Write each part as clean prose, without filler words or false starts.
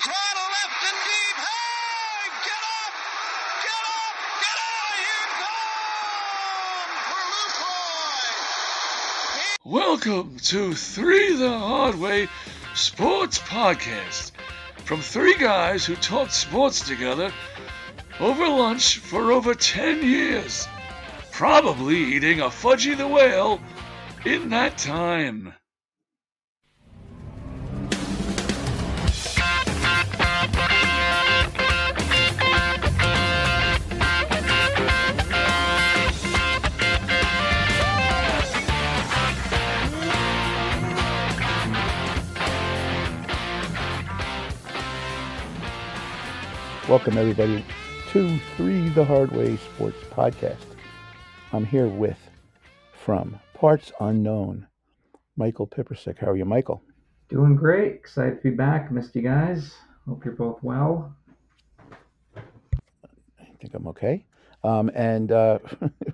try to left and deep. Hey, get up! Get up! Get out! Here comes for Luke Roy. Welcome to Three the Hard Way Sports Podcast from three guys who talked sports together over lunch for over 10 years, probably eating a Fudgy the Whale in that time. Welcome, everybody, to Three the Hard Way Sports Podcast. I'm here with, from Parts Unknown, Michael Pipersek. How are you, Michael? Doing great. Excited to be back. Missed you guys. Hope you're both well. I think I'm okay. And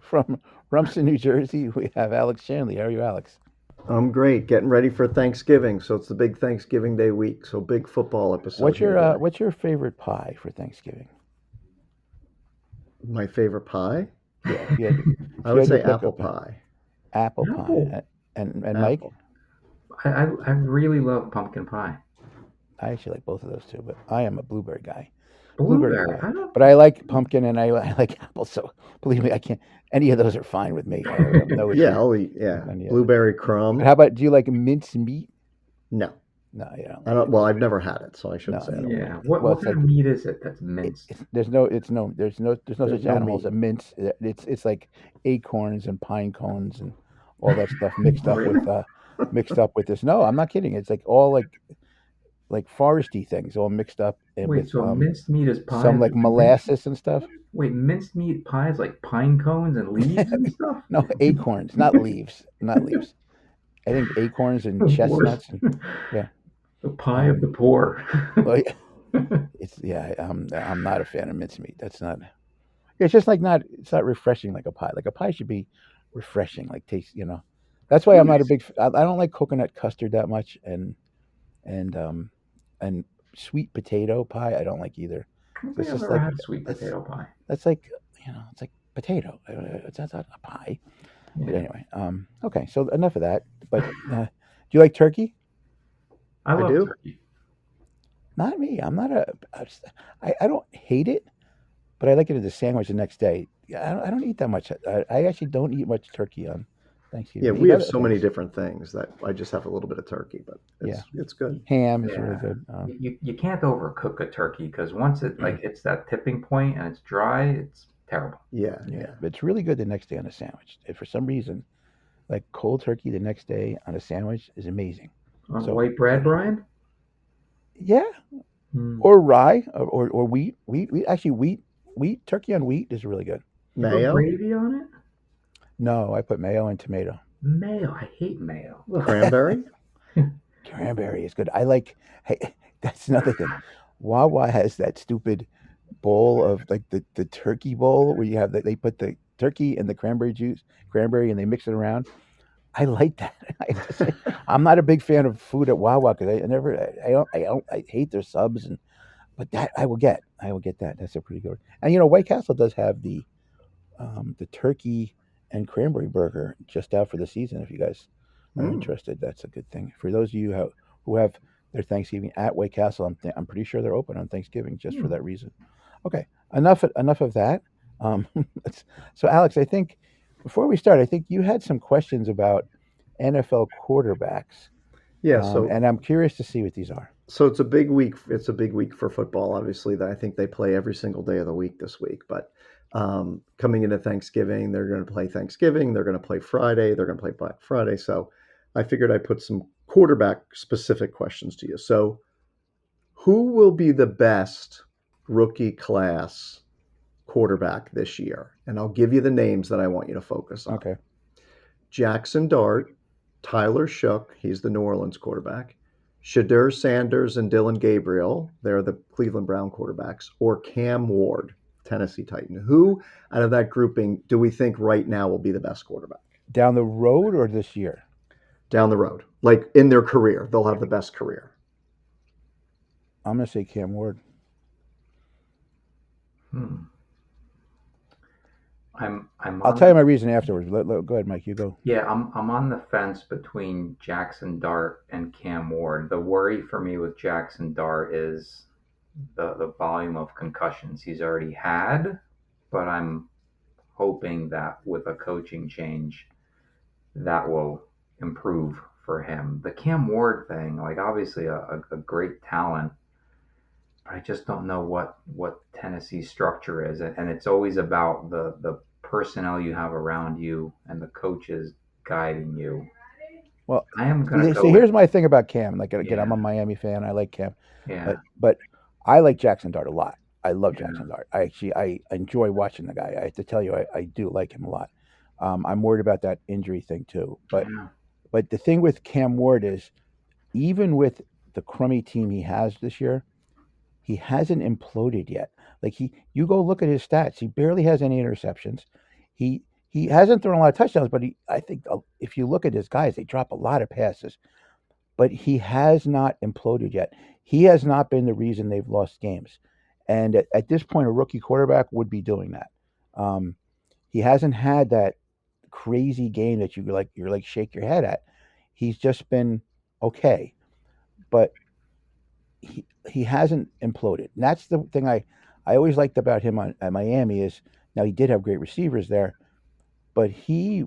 from Rumson, New Jersey, we have Alex Shanley. How are you, Alex? I'm great. Getting ready for Thanksgiving, so it's the big Thanksgiving Day week. So big football episode. What's your favorite pie for Thanksgiving? My favorite pie? Yeah, I would say apple pie. Apple pie. And Mike? I really love pumpkin pie. I actually like both of those too, but I am a blueberry guy. Blueberry. Pie. But I like pumpkin and I like apple, so believe me, I can't. Any of those are fine with me. I'll eat. Blueberry crumb. But how about, do you like mince meat? No. No, you don't. I don't. Well, I've never had it, so I shouldn't say it. Yeah. What kind of meat is it that's minced? There's no such animal as a mince. It's like acorns and pine cones and all that stuff mixed up with this. No, I'm not kidding. It's like all like foresty things all mixed up. Wait, so minced meat is pie? Some like molasses and stuff. Wait, minced meat pie is like pine cones and leaves and stuff? No, acorns, not leaves. Not leaves. I think acorns and chestnuts. And, yeah. The pie of the poor. Well, yeah. I'm not a fan of mincemeat. That's not. It's just like not. It's not refreshing like a pie. Like a pie should be refreshing, like taste. That's why I'm not a big. I don't like coconut custard that much, and sweet potato pie I don't like either. It's just like had sweet potato pie. That's like it's like potato. It's not a pie. Yeah. But anyway, okay. So enough of that. But do you like turkey? I love turkey. Not me. I'm not I don't hate it, but I like it as a sandwich the next day. I don't eat that much. I actually don't eat much turkey on Thanksgiving. Yeah, we have so many different things that I just have a little bit of turkey, but it's good. Ham is really good. You can't overcook a turkey because once it it's that tipping point and it's dry, it's terrible. Yeah. But it's really good the next day on a sandwich. If for some reason, like cold turkey the next day on a sandwich is amazing. On white bread, Bryan? Yeah. Or rye or wheat. Wheat turkey on wheat is really good. Mayo? Gravy on it? No, I put mayo and tomato. Mayo? I hate mayo. Cranberry? Cranberry is good. Hey, that's another thing. Wawa has that stupid bowl of like the turkey bowl where you have they put the turkey and the cranberry and they mix it around. I like that. I'm not a big fan of food at Wawa because I hate their subs but that I will get that. That's a pretty good. And White Castle does have the turkey and cranberry burger just out for the season. If you guys are interested, that's a good thing. For those of you who have their Thanksgiving at White Castle, I'm pretty sure they're open on Thanksgiving just for that reason. Okay, enough of that. So Alex, I think before we start, I think you had some questions about NFL quarterbacks. Yeah. And I'm curious to see what these are. So it's a big week. It's a big week for football. Obviously, that I think they play every single day of the week this week. But coming into Thanksgiving, they're going to play Thanksgiving. They're going to play Friday. They're going to play Black Friday. So I figured I'd put some quarterback specific questions to you. So who will be the best rookie class quarterback this year? And I'll give you the names that I want you to focus on. Okay. Jackson Dart, Tyler Shook, he's the New Orleans quarterback. Shadur Sanders and Dylan Gabriel, they're the Cleveland Brown quarterbacks. Or Cam Ward, Tennessee Titan. Who out of that grouping do we think right now will be the best quarterback? Down the road or this year? Down the road. Like in their career, they'll have the best career. I'm gonna say Cam Ward. Hmm. I'm I'll on tell you the my reason afterwards. Go ahead, Mike. You go. Yeah, I'm on the fence between Jackson Dart and Cam Ward. The worry for me with Jackson Dart is the volume of concussions he's already had, but I'm hoping that with a coaching change that will improve for him. The Cam Ward thing, like obviously a great talent, but I just don't know what Tennessee's structure is, and it's always about the personnel you have around you and the coaches guiding you. Well, I am gonna go see, with here's my thing about Cam. Like again, I'm yeah, a Miami fan. I like Cam, yeah, but I like Jackson Dart a lot. I love yeah. Jackson Dart. I enjoy watching the guy. I have to tell you, I do like him a lot. I'm worried about that injury thing too. Yeah. But the thing with Cam Ward is, even with the crummy team he has this year, he hasn't imploded yet. Like you go look at his stats. He barely has any interceptions. He hasn't thrown a lot of touchdowns, but I think if you look at his guys, they drop a lot of passes. But he has not imploded yet. He has not been the reason they've lost games. And at this point, a rookie quarterback would be doing that. Um, he hasn't had that crazy game that you're like shake your head at. He's just been okay, but he hasn't imploded. And that's the thing I always liked about him at Miami is now he did have great receivers there, but he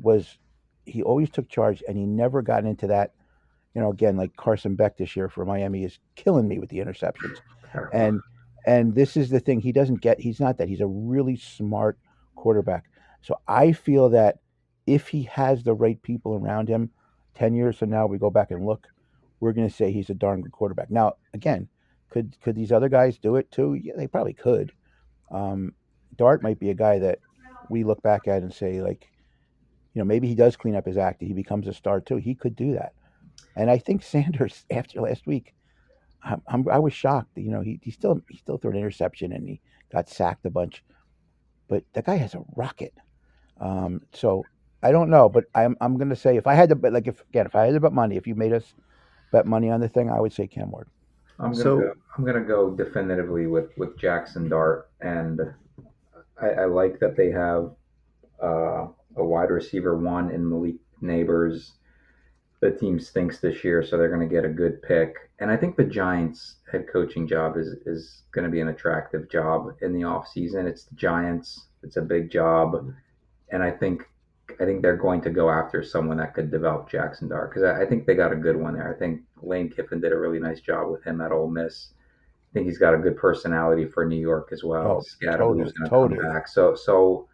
always took charge and he never got into that. Again, like Carson Beck this year for Miami is killing me with the interceptions. Terrible. And and this is the thing he doesn't get. He's not that. He's a really smart quarterback. So I feel that if he has the right people around him, 10 years from now we go back and look, we're going to say he's a darn good quarterback. Now, again, could these other guys do it too? Yeah, they probably could. Um, Dart might be a guy that we look back at and say like, maybe he does clean up his act. He becomes a star too. He could do that. And I think Sanders after last week, I was shocked. He still threw an interception and he got sacked a bunch. But that guy has a rocket. So I don't know, but I'm gonna say if I had to bet, like if I had to bet money, if you made us bet money on the thing, I would say Cam Ward. So I'm gonna go definitively with Jackson Dart, and I like that they have a wide receiver one in Malik Neighbors. The team stinks this year, so they're going to get a good pick. And I think the Giants' head coaching job is going to be an attractive job in the offseason. It's the Giants. It's a big job, and I think they're going to go after someone that could develop Jackson Dart because I think they got a good one there. I think Lane Kiffin did a really nice job with him at Ole Miss. I think he's got a good personality for New York as well. Oh, Scadaboo's totally, going to come totally. back. So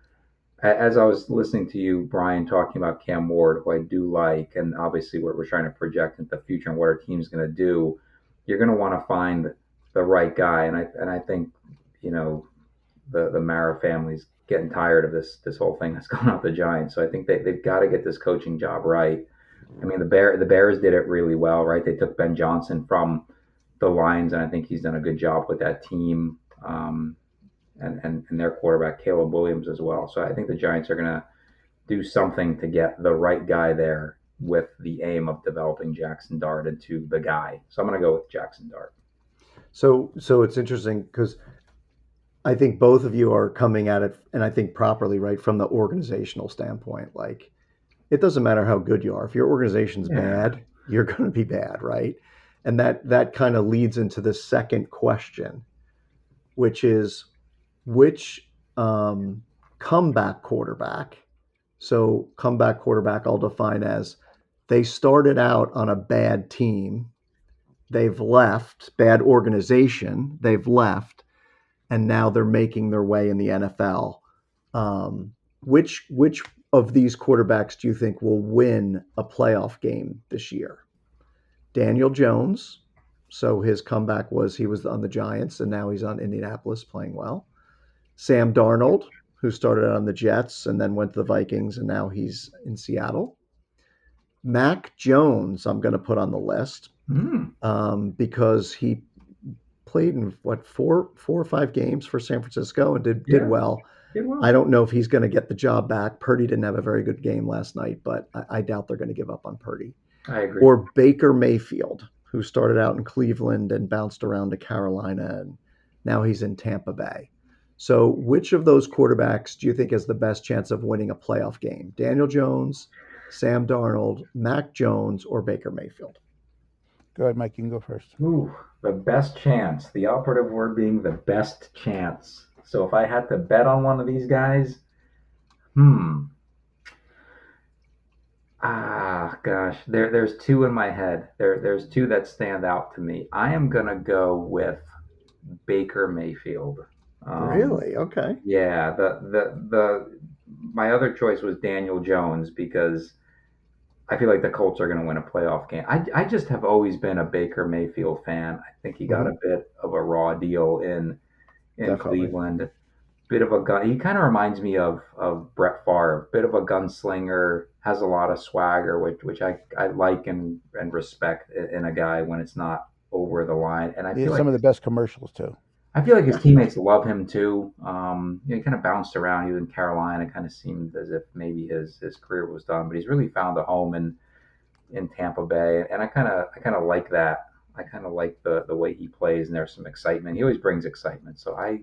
as I was listening to you, Brian, talking about Cam Ward, who I do like, and obviously we're trying to project into the future and what our team's going to do, you're going to want to find the right guy. And I think, you know, the Mara family's getting tired of this whole thing that's going on with the Giants. So I think they've got to get this coaching job right. I mean, the Bears did it really well, right? They took Ben Johnson from the Lions, and I think he's done a good job with that team. And their quarterback Caleb Williams as well. So I think the Giants are going to do something to get the right guy there with the aim of developing Jackson Dart into the guy. So I'm going to go with Jackson Dart. so it's interesting because I think both of you are coming at it, and I think properly, right, from the organizational standpoint. Like, it doesn't matter how good you are. If your organization's Yeah. bad, you're going to be bad, right? And that kind of leads into the second question, which is which comeback quarterback. So comeback quarterback I'll define as they started out on a bad team, they've left, bad organization, they've left, and now they're making their way in the NFL. Which of these quarterbacks do you think will win a playoff game this year? Daniel Jones. So his comeback was he was on the Giants and now he's on Indianapolis playing well. Sam Darnold, who started on the Jets and then went to the Vikings and now he's in Seattle. Mac Jones, I'm going to put on the list because he played in four or five games for San Francisco and did well. I don't know if he's going to get the job back. Purdy didn't have a very good game last night, but I doubt they're going to give up on Purdy. I agree. Or Baker Mayfield, who started out in Cleveland and bounced around to Carolina, and now he's in Tampa Bay. So which of those quarterbacks do you think has the best chance of winning a playoff game? Daniel Jones, Sam Darnold, Mac Jones, or Baker Mayfield? Go ahead, Mike. You can go first. Ooh, the best chance. The operative word being the best chance. So if I had to bet on one of these guys, gosh, there's two in my head. There's two that stand out to me. I am gonna go with Baker Mayfield. Really? Okay. Yeah, the my other choice was Daniel Jones because I feel like the Colts are going to win a playoff game. I just have always been a Baker Mayfield fan. I think he got a bit of a raw deal in Definitely. Cleveland. Bit of a gun. He kind of reminds me of Brett Favre. Bit of a gunslinger. Has a lot of swagger, which I like and respect in a guy when it's not over the line. And I He feel has like some of the best commercials too. his teammates love him too. He kind of bounced around. He was in Carolina. Kind of seemed as if maybe his career was done, but he's really found a home in Tampa Bay, and I kind of like that. I kind of like the way he plays, and there's some excitement. He always brings excitement, so I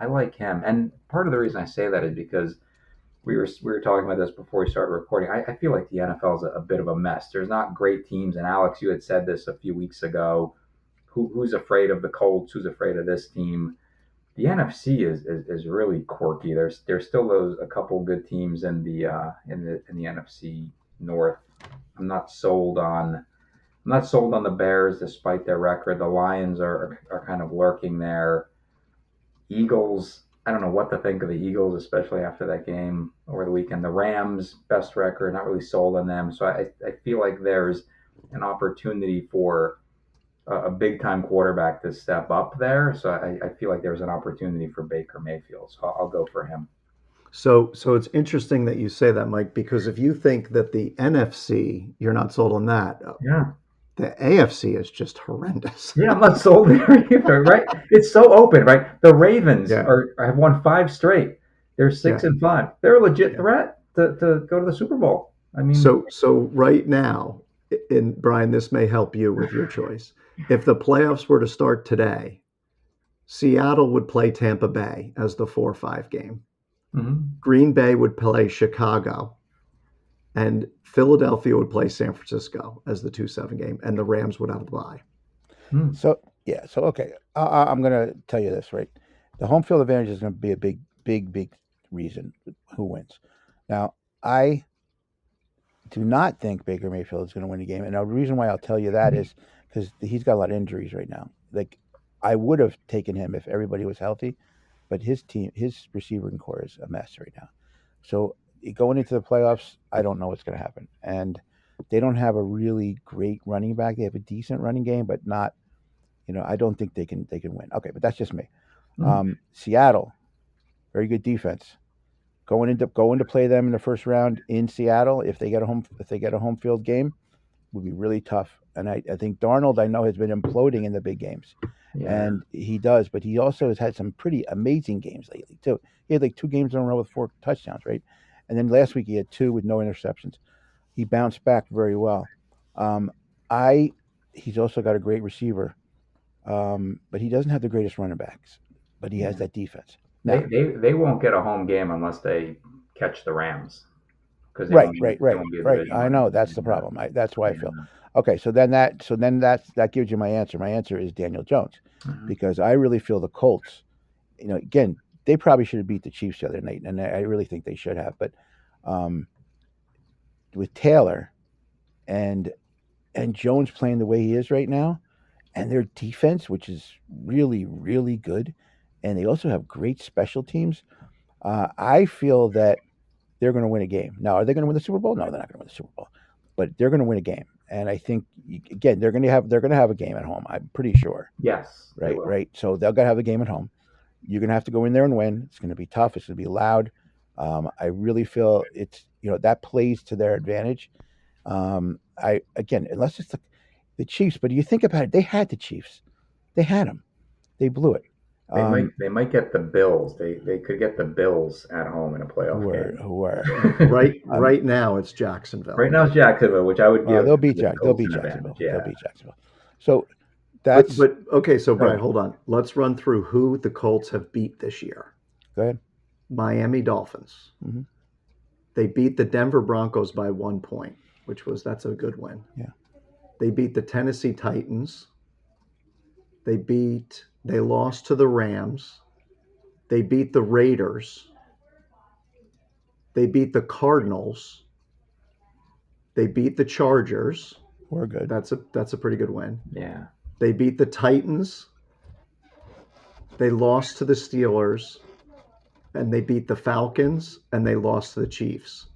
like him. And part of the reason I say that is because we were talking about this before we started recording. I feel like the NFL is a bit of a mess. There's not great teams, and Alex, you had said this a few weeks ago. Who's afraid of the Colts? Who's afraid of this team? The NFC is really quirky. There's still a couple good teams in the NFC North. I'm not sold on the Bears despite their record. The Lions are kind of lurking there. Eagles, I don't know what to think of the Eagles, especially after that game over the weekend. The Rams, best record, not really sold on them. So I feel like there's an opportunity for a big time quarterback to step up there. So I feel like there's an opportunity for Baker Mayfield. So I'll go for him. So it's interesting that you say that, Mike, because if you think that the NFC, you're not sold on that, Yeah. the AFC is just horrendous. Yeah, I'm not sold there either, right? It's so open, right? The Ravens Yeah. have won 5 straight. They're 6-5. They're a legit threat to go to the Super Bowl. I mean, So right now, and Brian, this may help you with your choice. If the playoffs were to start today, Seattle would play Tampa Bay as the 4-5 game. mhm. Green Bay would play Chicago, and Philadelphia would play San Francisco as the 2-7 game, and the Rams would have a bye. So okay. I'm going to tell you this, right? The home field advantage is going to be a big reason who wins. Now, I do not think Baker Mayfield is going to win the game, and the reason why I'll tell you that is because he's got a lot of injuries right now. Like I would have taken him if everybody was healthy, but his receiving core is a mess right now. So going into the playoffs, I don't know what's going to happen, and they don't have a really great running back. They have a decent running game, but not. I don't think they can win. Okay, but that's just me. Seattle, very good defense. Going to play them in the first round in Seattle, if they get a home field game, would be really tough. And I think Darnold, I know, has been imploding in the big games, and he does. But he also has had some pretty amazing games lately too. He had like 2 games in a row with 4 touchdowns, right? And then last week he had 2 with no interceptions. He bounced back very well. He's also got a great receiver, but he doesn't have the greatest running backs. But he has that defense. Now, They won't get a home game unless they catch the Rams. Because right. I know that's the problem. That's why I feel. Okay, so then that gives you my answer. My answer is Daniel Jones, because I really feel the Colts. Again, they probably should have beat the Chiefs the other night, and I really think they should have. But with Taylor and Jones playing the way he is right now, and their defense, which is really, really good, and they also have great special teams, I feel that they're going to win a game. Now, are they going to win the Super Bowl? No, they're not going to win the Super Bowl, but they're going to win a game. And I think again they're going to have a game at home. I'm pretty sure. Yes. Right. So they're going to have a game at home. You're going to have to go in there and win. It's going to be tough. It's going to be loud. I really feel it's that plays to their advantage. Unless it's the Chiefs, but you think about it, they had the Chiefs. They had them. They blew it. They might get the Bills. They could get the Bills at home in a playoff game. Who are right now it's Jacksonville. Right now it's Jacksonville, which I would give. they'll beat the Jacksonville. Colts an They'll beat advantage. Jacksonville. Yeah. They'll beat Jacksonville. So that's But okay, so go Brian, ahead. hold on. Let's run through who the Colts have beat this year. Go ahead. Miami Dolphins. Hmm. They beat the Denver Broncos by 1 point, that's a good win. Yeah. They beat the Tennessee Titans. They lost to the Rams. They beat the Raiders. They beat the Cardinals. They beat the Chargers. We're good. That's a pretty good win. Yeah. They beat the Titans. They lost to the Steelers, and they beat the Falcons, and they lost to the Chiefs.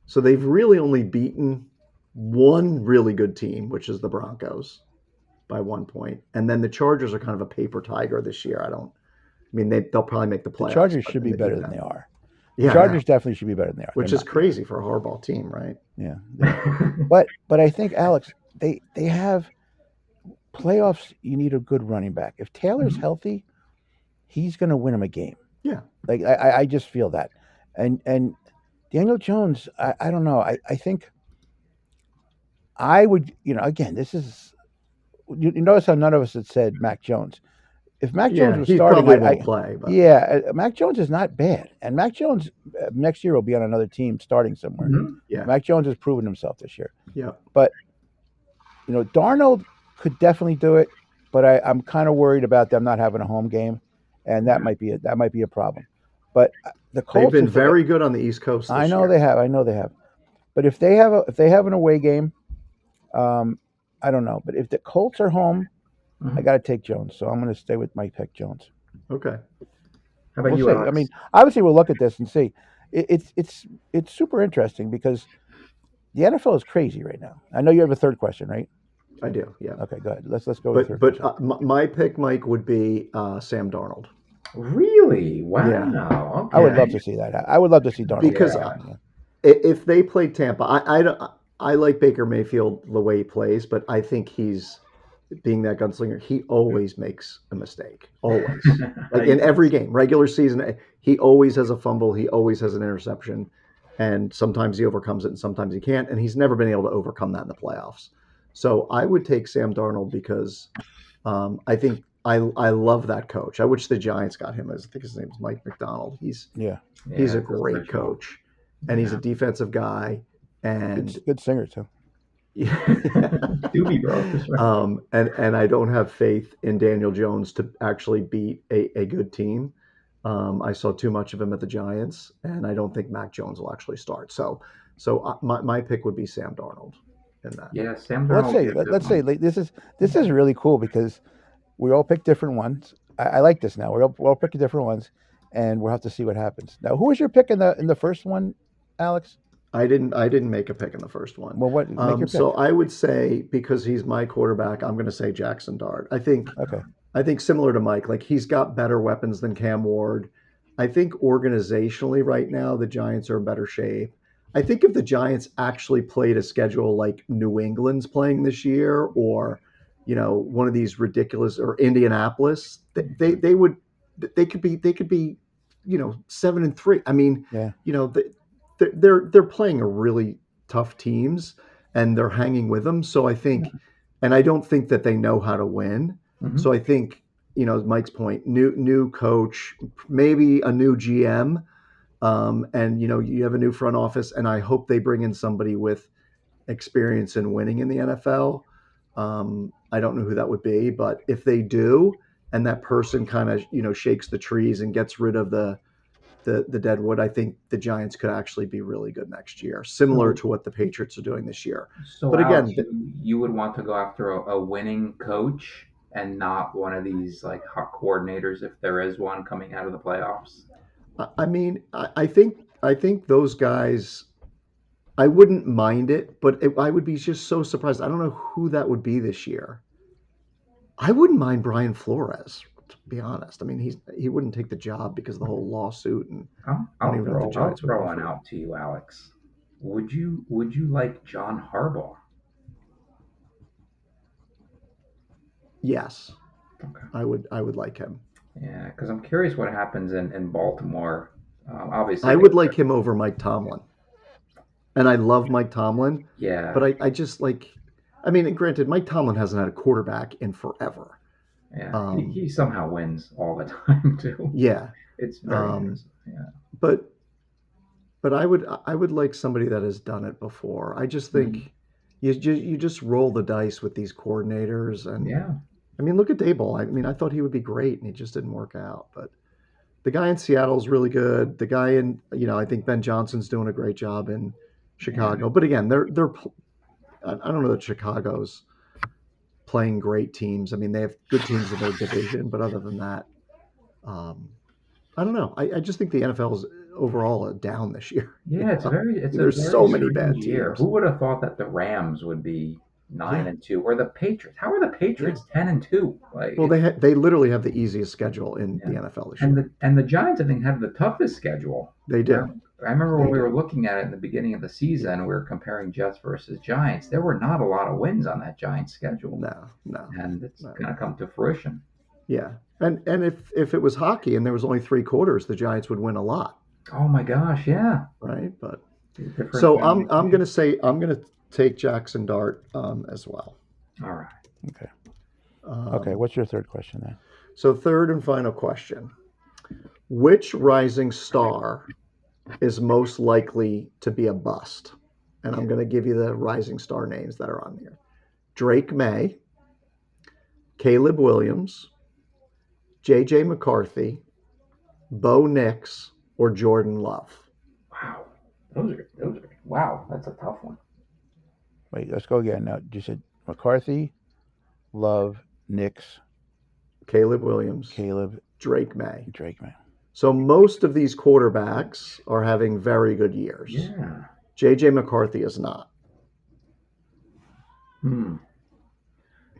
So they've really only beaten one really good team, which is the Broncos, by 1 point. And then the Chargers are kind of a paper tiger this year. They'll probably make the The playoffs. Chargers but should be they better beat than them. they are. Yeah, The Chargers definitely should be better than they are. which They're is not. crazy for a Harbaugh team, right? Yeah. But I think, Alex, they have playoffs. You need a good running back. If Taylor's healthy, he's going to win him a game. Yeah. Like I just feel that. And Daniel Jones, I don't know. I think I would, again, this is, you notice how none of us had said Mac Jones. If Mac Jones was he starting, probably won't play. But Mac Jones is not bad. And Mac Jones next year will be on another team starting somewhere. yeah, Mac Jones has proven himself this year. yeah. But, Darnold could definitely do it, but I'm kind of worried about them not having a home game, and that might be a problem. But the Colts, They've been very good on the East Coast. I know they have. But if they have an away game, I don't know. But if the Colts are home, I got to take Jones. So I'm going to stay with my pick, Jones. Okay. How about We'll you, see. Alex? I mean, obviously we'll look at this and see. It's super interesting because the NFL is crazy right now. I know you have a third question, right? I do. Yeah. Okay, go ahead. Let's go with the But third question. my pick, Mike, would be Sam Darnold. Really? Wow. Yeah. Okay. I would love to see that. I would love to see Darnold. Because if they played Tampa, I like Baker Mayfield the way he plays, but I think he's being that gunslinger. He always makes a mistake. Always. Like in every game, regular season, he always has a fumble. He always has an interception. And sometimes he overcomes it and sometimes he can't. And he's never been able to overcome that in the playoffs. So I would take Sam Darnold because I think I love that coach. I wish the Giants got him. I think his name is Mike McDonald. He's a great coach. And he's a defensive guy. And good singer too. Yeah. Doobie bro. And I don't have faith in Daniel Jones to actually beat a good team. I saw too much of him at the Giants, and I don't think Mac Jones will actually start. So my pick would be Sam Darnold in that. Yeah, Sam Darnold. Let's say this is really cool because we all pick different ones. I like this now. We're all picking different ones, and we'll have to see what happens. Now, who was your pick in the first one, Alex? I didn't make a pick in the first one. Well, what? Make your pick. So I would say, because he's my quarterback, I'm going to say Jackson Dart. I think similar to Mike, like he's got better weapons than Cam Ward. I think organizationally right now the Giants are in better shape. I think if the Giants actually played a schedule like New England's playing this year, or one of these ridiculous, or Indianapolis, they could be 7-3. I mean, they're playing a really tough teams and they're hanging with them. So I think, and I don't think that they know how to win. Mm-hmm. So I think, Mike's point, new coach, maybe a new GM, and you have a new front office, and I hope they bring in somebody with experience in winning in the NFL. I don't know who that would be, but if they do, and that person kind of shakes the trees and gets rid of the dead wood, I think the Giants could actually be really good next year, similar to what the Patriots are doing this year. So, but Alex, again, you would want to go after a winning coach and not one of these like hot coordinators, if there is one coming out of the playoffs. I mean, I think those guys, I wouldn't mind it, but I would be just so surprised. I don't know who that would be this year. I wouldn't mind Brian Flores, to be honest. I mean, he wouldn't take the job because of the whole lawsuit, and I'll throw one out to you, Alex. Would you like John Harbaugh? Yes. Okay. I would like him. Yeah, because I'm curious what happens in Baltimore. Obviously, I would like him over Mike Tomlin, and I love Mike Tomlin. Yeah, but I just like. I mean, and granted, Mike Tomlin hasn't had a quarterback in forever. Yeah, he somehow wins all the time too. Yeah, It's very impressive. Yeah. but I would like somebody that has done it before. I just think you just roll the dice with these coordinators, and Yeah. I mean, look at Dable. I mean, I thought he would be great, and he just didn't work out. But the guy in Seattle is really good. The guy in, I think Ben Johnson's doing a great job in Chicago. But again, I don't know that Chicago's playing great teams. I mean, they have good teams in their division, but other than that, I don't know. I just think the NFL is overall down this year. Yeah, There's a so very many bad strange year. teams. Who would have thought that the Rams would be 9-2 or the Patriots? How are the Patriots 10-2? Like, Well, they literally have the easiest schedule in the NFL this year. And the Giants, I think, have the toughest schedule. They do. I remember when we were looking at it in the beginning of the season, we were comparing Jets versus Giants. There were not a lot of wins on that Giants schedule. No. And it's going to come to fruition. Yeah. And if it was hockey and there was only 3 quarters, the Giants would win a lot. Oh my gosh, yeah. Right? But so I'm going to take Jackson Dart as well. All right. Okay. Okay, what's your third question then? So third and final question. Which rising star is most likely to be a bust? And I'm going to give you the rising star names that are on here. Drake May, Caleb Williams, J.J. McCarthy, Bo Nix, or Jordan Love. Wow. Those are wow, that's a tough one. Wait, let's go again. Now, you said McCarthy, Love, Nix, Caleb Williams, Drake May. So most of these quarterbacks are having very good years. Yeah. J.J. McCarthy is not.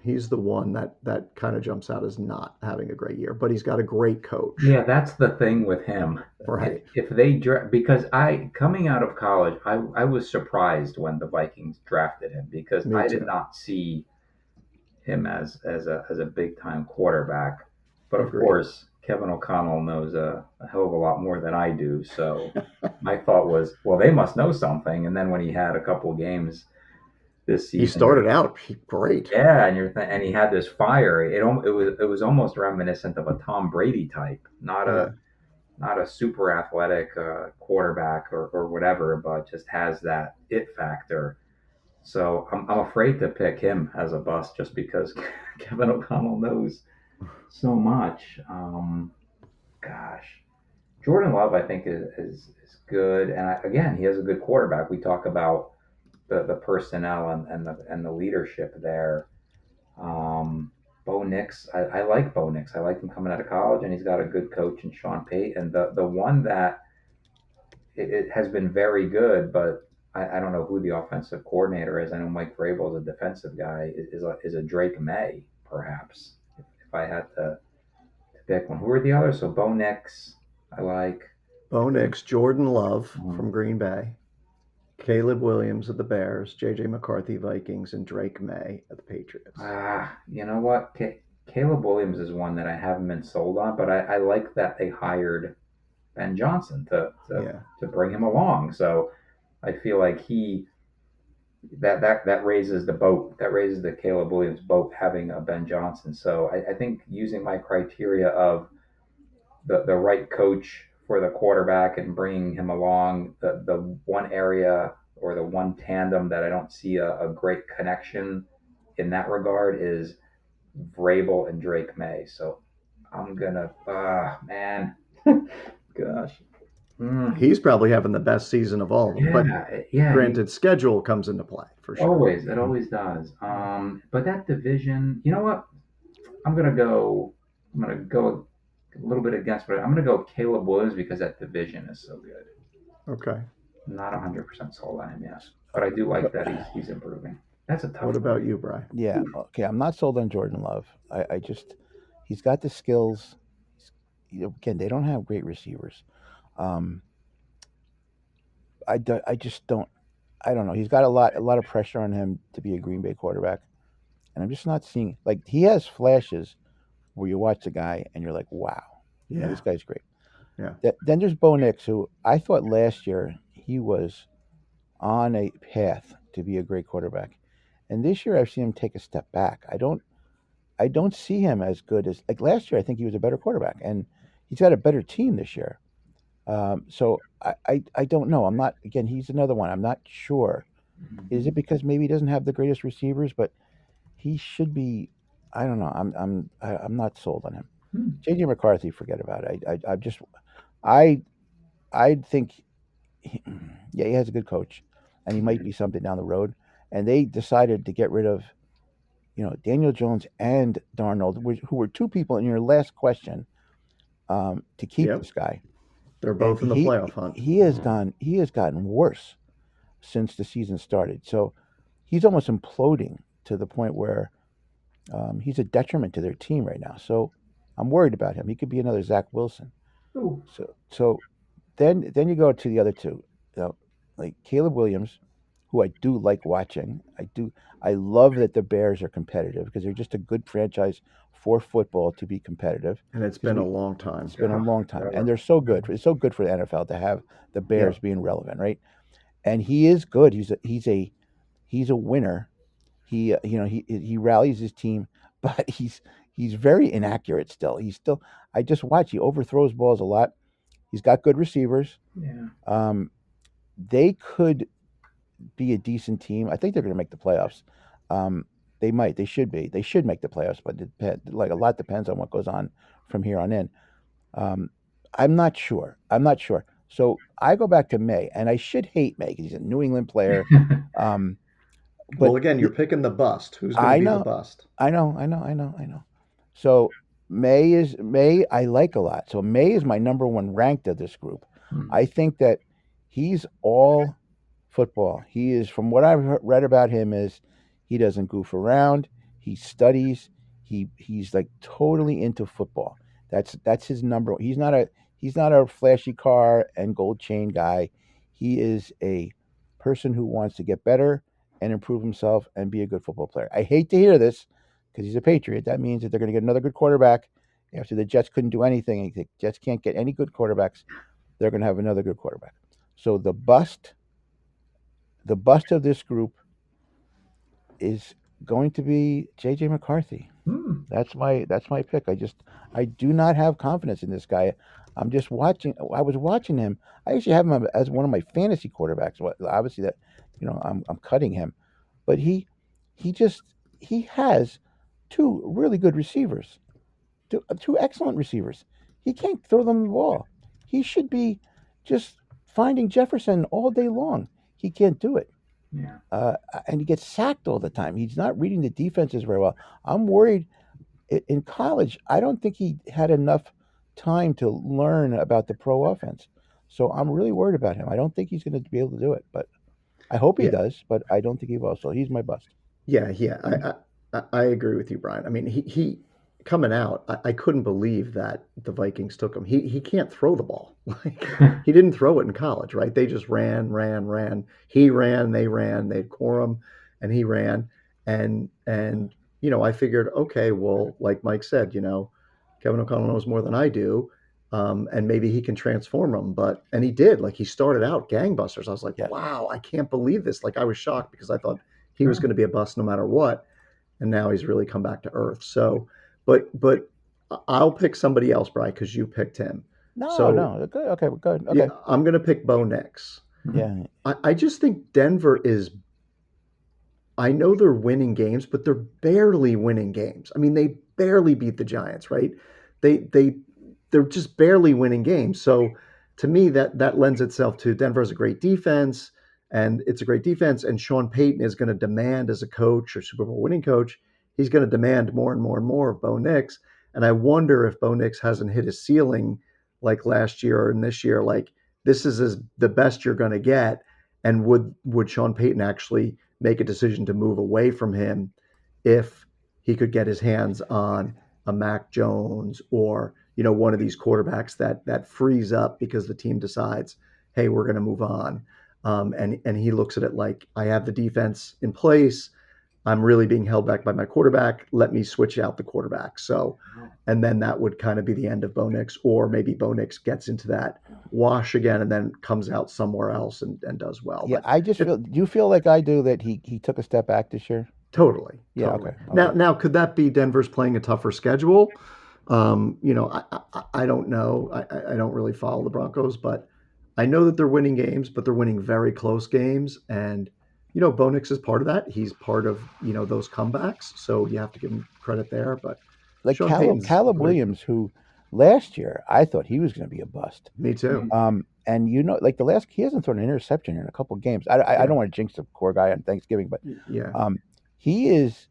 He's the one that kind of jumps out as not having a great year, but he's got a great coach. Yeah, that's the thing with him. Right. If they because coming out of college, I was surprised when the Vikings drafted him because I did not see him as a big time quarterback. But of course, Kevin O'Connell knows a hell of a lot more than I do. So my thought was, well, they must know something. And then when he had a couple of games this season, he started out great. Yeah, and he had this fire. It was almost reminiscent of a Tom Brady type, not a super athletic quarterback or whatever, but just has that it factor. So I'm afraid to pick him as a bust just because Kevin O'Connell knows so much. Gosh, Jordan Love I think is good, and again he has a good quarterback. We talk about the personnel and the leadership there. Bo Nix, I like Bo Nix. I like him coming out of college, and he's got a good coach in Sean Payton. The one that it has been very good, but I don't know who the offensive coordinator is. I know Mike Vrabel is a defensive guy. Is a Drake May, perhaps, if I had to pick one. Who are the others? So Bo Nix, I like. Bo Nix, Jordan Love from Green Bay, Caleb Williams of the Bears, J.J. McCarthy, Vikings, and Drake May at the Patriots. You know what? Caleb Williams is one that I haven't been sold on, but I like that they hired Ben Johnson to bring him along. So I feel like that raises the boat. That raises the Caleb Williams boat having a Ben Johnson. So I think using my criteria of the right coach for the quarterback and bringing him along, the one area or the one tandem that I don't see a great connection in that regard is Vrabel and Drake May. So I'm gonna man gosh. He's probably having the best season of all of them. But granted, schedule comes into play for sure. It always does. But that division, you know what? I'm gonna go a little bit against, but I'm gonna go Caleb Williams because that division is so good. Okay. Not 100% sold on him, yes, but I do like that he's improving. That's a tough. What about you, Bryan? Yeah. Okay. I'm not sold on Jordan Love. I just he's got the skills. Again, they don't have great receivers. I just don't. I don't know. He's got a lot of pressure on him to be a Green Bay quarterback, and I'm just not seeing like he has flashes where you watch the guy and you're like, wow, this guy's great. Yeah. Then there's Bo Nix, who I thought last year he was on a path to be a great quarterback, And this year I've seen him take a step back. I don't see him as good as like last year. I think he was a better quarterback, and he's got a better team this year. So I don't know. I'm not again. He's another one. I'm not sure. Is it because maybe he doesn't have the greatest receivers, but he should be. I don't know. I'm not sold on him. Hmm. JJ McCarthy, forget about it. I just I I think yeah, he has a good coach, and he might be something down the road. And they decided to get rid of Daniel Jones and Darnold, who were two people in your last question, to keep Yep. this guy. They're And both in the playoff hunt. he has gotten worse since the season started. So he's almost imploding to the point where he's a detriment to their team right now. So I'm worried about him. He could be another Zach Wilson. Ooh. So then you go to the other two, like Caleb Williams, who I do like watching. I love that the Bears are competitive because they're just a good franchise for football to be competitive. And it's 'Cause been a we long time. It's been a Yeah. long time, Forever. and they're so good. It's so good for the NFL to have the Bears Yep. being relevant, right? And he is good. He's a winner. He rallies his team, but he's very inaccurate still. I just watch. He overthrows balls a lot. He's got good receivers. Yeah. They could be a decent team. I think they're going to make the playoffs. They might. They should be. They should make the playoffs, but like a lot depends on what goes on from here on in. Um, I'm not sure. I'm not sure. So I go back to May, and I should hate May because he's a New England player. Um, Well, but again, you're picking the bust. Who's going to I be the know, bust? I know. So May. I like a lot. So May is my number one ranked of this group. Hmm. I think that he's all football. He is, from what I've read about him, is he doesn't goof around. He studies. He's like totally into football. That's his number. He's not a flashy car and gold chain guy. He is a person who wants to get better and improve himself and be a good football player. I hate to hear this because he's a Patriot. That means that they're going to get another good quarterback. After the Jets couldn't do anything, the Jets can't get any good quarterbacks. They're going to have another good quarterback. So the bust of this group is going to be JJ McCarthy. Hmm. That's my pick. I do not have confidence in this guy. I'm just watching. I was watching him. I actually have him as one of my fantasy quarterbacks. Obviously, that I'm cutting him, but he just he has two really good receivers, two excellent receivers. He can't throw them the ball. He should be just finding Jefferson all day long. He can't do it. Yeah. And he gets sacked all the time. He's not reading the defenses very well. I'm worried in college. I don't think he had enough time to learn about the pro offense. So I'm really worried about him. I don't think he's going to be able to do it, but I hope he Yeah, does, but I don't think he will. So he's my bust. yeah. I agree with you, Brian. I mean, he coming out. I couldn't believe that the Vikings took him. He can't throw the ball. Like he didn't throw it in college, right? They just ran. He ran. They ran. They'd core him, and he ran. And I figured, okay, well, like Mike said, Kevin O'Connell knows more than I do. And maybe he can transform them, and he did. Like he started out gangbusters. I was like, Yes. wow, I can't believe this. Like I was shocked because I thought he was Sure. going to be a bust no matter what, and now he's really come back to earth. So, but I'll pick somebody else, Bry, because you picked him. No, So no. Good. Okay, good. yeah, Okay. I'm going to pick Bo Nix. Hmm. Yeah. I just think Denver is. I know they're winning games, but they're barely winning games. I mean, they barely beat the Giants, right? They they're just barely winning games. So to me, that lends itself to Denver has a great defense, and it's a great defense. And Sean Payton is going to demand as a coach or Super Bowl winning coach, he's going to demand more and more and more of Bo Nix. And I wonder if Bo Nix hasn't hit his ceiling like last year and this year. Like this is the best you're going to get. And would Sean Payton actually make a decision to move away from him if he could get his hands on a Mac Jones or one of these quarterbacks that frees up because the team decides, hey, we're going to move on, and he looks at it like I have the defense in place. I'm really being held back by my quarterback. Let me switch out the quarterback. So, and then that would kind of be the end of Bo Nix, or maybe Bo Nix gets into that wash again and then comes out somewhere else and does well. Yeah. But I just feel. Do you feel like I do that he took a step back this year? Totally. Yeah, Totally. okay. Now, could that be Denver's playing a tougher schedule? I don't know. I don't really follow the Broncos, but I know that they're winning games, but they're winning very close games. And, Bo Nix is part of that. He's part of, those comebacks. So you have to give him credit there. But Like Sean Payton's Caleb great. Williams, who last year I thought he was going to be a bust. Me too. And like he hasn't thrown an interception in a couple of games. I Yeah. don't want to jinx the poor guy on Thanksgiving, but Yeah. he's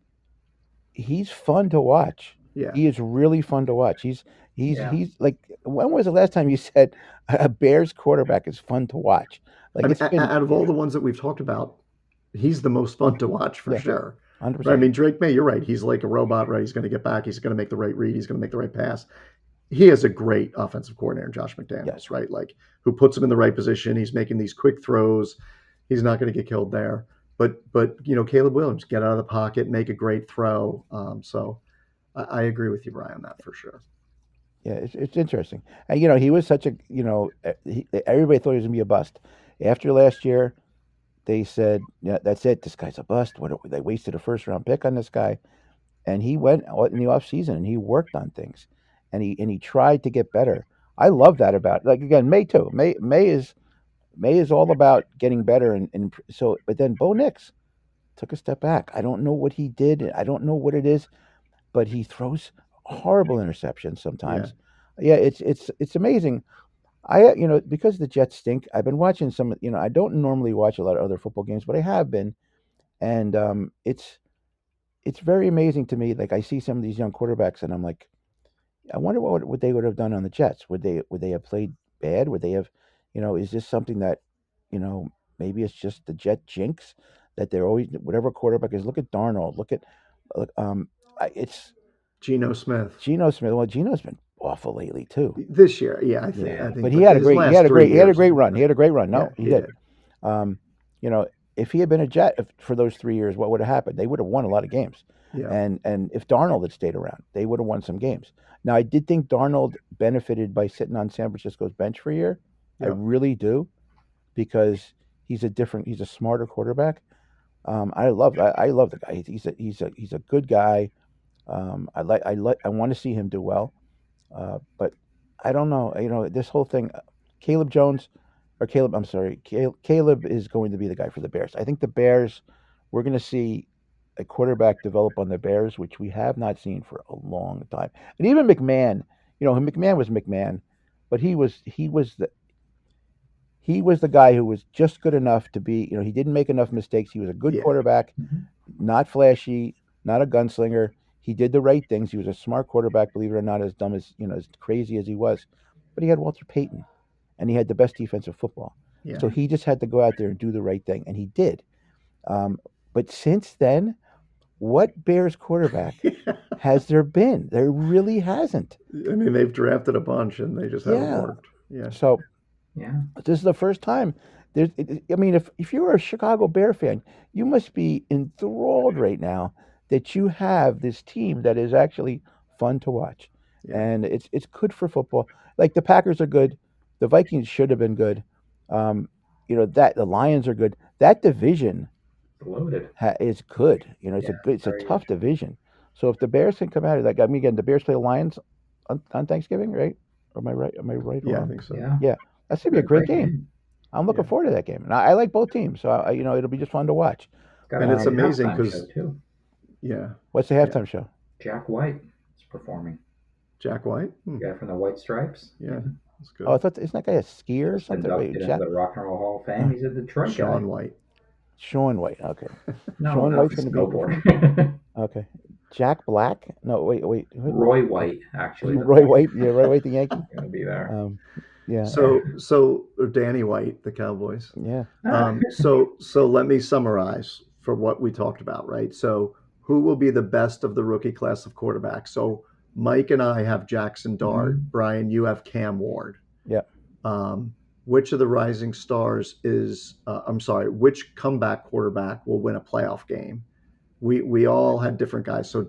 fun to watch. Yeah. He is really fun to watch. He's Yeah. like, when was the last time you said a Bears quarterback is fun to watch? Like, I mean, it's been out of all the ones that we've talked about, he's the most fun to watch for Yeah. sure. 100%. Right? I mean, Drake May, you're right. He's like a robot, right? He's going to get back. He's going to make the right read. He's going to make the right pass. He has a great offensive coordinator, Josh McDaniels, Yes. right? Like, who puts him in the right position. He's making these quick throws. He's not going to get killed there. But Caleb Williams, get out of the pocket, make a great throw. So I agree with you, Brian, on that for sure. Yeah, it's interesting. And he was such a everybody thought he was gonna be a bust. After last year, they said, "Yeah, that's it. This guy's a bust. They wasted a first round pick on this guy." And he went in the off season and he worked on things, and he tried to get better. I love that about, like, again, May too. May is all about getting better, and so. But then Bo Nix took a step back. I don't know what he did. I don't know what it is, but he throws horrible interceptions sometimes. Yeah, it's amazing. Because the Jets stink. I've been watching some. I don't normally watch a lot of other football games, but I have been, and it's very amazing to me. Like, I see some of these young quarterbacks, and I'm like, I wonder what they would have done on the Jets. Would they have played bad? Would they have, is this something that, maybe it's just the Jet jinx that they're always, whatever quarterback is. Look at Darnold. Look at, it's Geno Smith. Well, Geno's been awful lately too. This year, I think. Yeah. But he had a great run. He had a great run. No, he did. If he had been a Jet for those 3 years, what would have happened? They would have won a lot of games. Yeah. And if Darnold had stayed around, they would have won some games. Now, I did think Darnold benefited by sitting on San Francisco's bench for a year. Yeah. I really do, because he's a smarter quarterback. I love the guy. He's a good guy. I want to see him do well. But I don't know. This whole thing, I'm sorry, Caleb is going to be the guy for the Bears. I think the Bears, we're going to see a quarterback develop on the Bears, which we have not seen for a long time. And even McMahon, McMahon was McMahon, but he was the guy who was just good enough to be, he didn't make enough mistakes. He was a good quarterback, not flashy, not a gunslinger. He did the right things. He was a smart quarterback, believe it or not, as dumb as, as crazy as he was. But he had Walter Payton, and he had the best defensive football. Yeah. So he just had to go out there and do the right thing, and he did. But since then, what Bears quarterback has there been? There really hasn't. I mean, they've drafted a bunch, and they just haven't worked. Yeah. So Yeah. this is the first time. If you're a Chicago Bear fan, you must be enthralled right now that you have this team that is actually fun to watch, and it's good for football. Like, the Packers are good, the Vikings should have been good. That the Lions are good. That division Loaded. is good. It's a tough division. So if the Bears can come out of that, again, the Bears play the Lions on Thanksgiving, right? Or am I right? Am I right? Or Yeah, I wrong? think so. Yeah. That's gonna be a great game. I'm looking forward to that game, and I like both teams, so it'll be just fun to watch. And it's amazing because What's the halftime show? Jack White is performing. Jack White, The guy from the White Stripes. Yeah, that's good. Oh, I thought, isn't that guy a skier or something? Inducted into the Rock and Roll Hall of Fame. He's a Detroit guy. Sean White. Sean White. Okay. No, Sean no, White's he's gonna be snowboard. Okay. Jack Black? No, wait. Roy White, actually. Roy White. Yeah, Roy White, the Yankee. Going to be there. Yeah. So Danny White, the Cowboys. Yeah. So let me summarize for what we talked about, right? So who will be the best of the rookie class of quarterbacks? So Mike and I have Jackson Dart. Brian, you have Cam Ward. Yeah. Which of the rising stars which comeback quarterback will win a playoff game? We all had different guys. So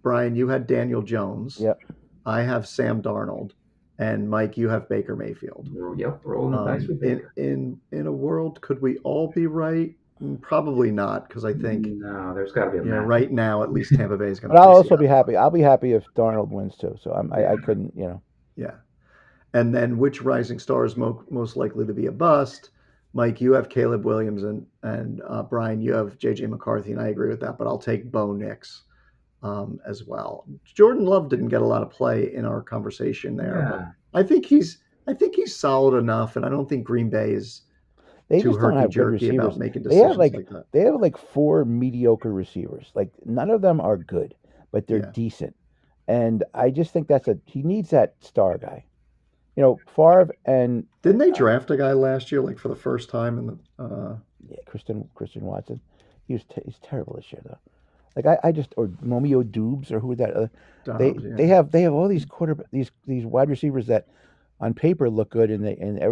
Brian, you had Daniel Jones. Yep. I have Sam Darnold. And Mike, you have Baker Mayfield. Yep, rolling the dice with Baker. In a world, could we all be right? Probably not, because I think No, there's got to be a match. right now at least Tampa Bay is going But to I'll play also be Seattle. happy. I'll be happy if Darnold wins too. So I Yeah. couldn't, Yeah. And then which rising star is most likely to be a bust? Mike, you have Caleb Williams, and Brian, you have J.J. McCarthy, and I agree with that. But I'll take Bo Nix as well. Jordan Love didn't get a lot of play in our conversation there, but Yeah. I think he's solid enough, and I don't think Green Bay is they too just don't herky have good jerky about receivers. making They have decisions like that. they have like four mediocre receivers. Like none of them are good, but they're Yeah. decent. And I just think he needs that star guy. Favre and Didn't they draft a guy last year, like for the first time in the? yeah, Christian Watson. He's terrible this year though. Like I just or Romeo Dubes or who was that? Dobbs, yeah. They have all these these wide receivers that on paper look good and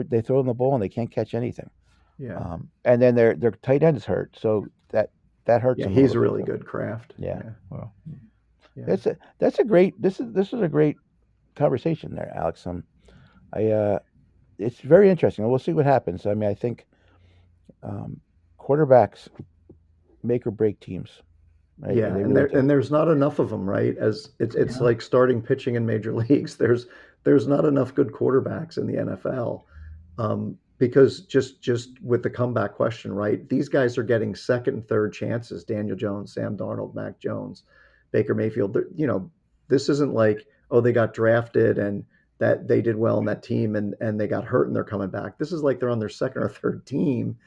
they throw them the ball and they can't catch anything. Yeah. And then their tight end is hurt, so that hurts Yeah, them. he's a a little really bit too. good Kraft. Yeah. Well, Yeah. that's a great. This is a great conversation there, Alex. It's very interesting. We'll see what happens. I mean, I think quarterbacks make or break teams. Right? Yeah, They and really do. there's not enough of them, right? As it's Yeah. like starting pitching in major leagues. There's not enough good quarterbacks in the NFL, because just with the comeback question, right? These guys are getting second and third chances. Daniel Jones, Sam Darnold, Mac Jones, Baker Mayfield. This isn't like, oh, they got drafted and that they did well in that team and they got hurt and they're coming back. This is like they're on their second or third team.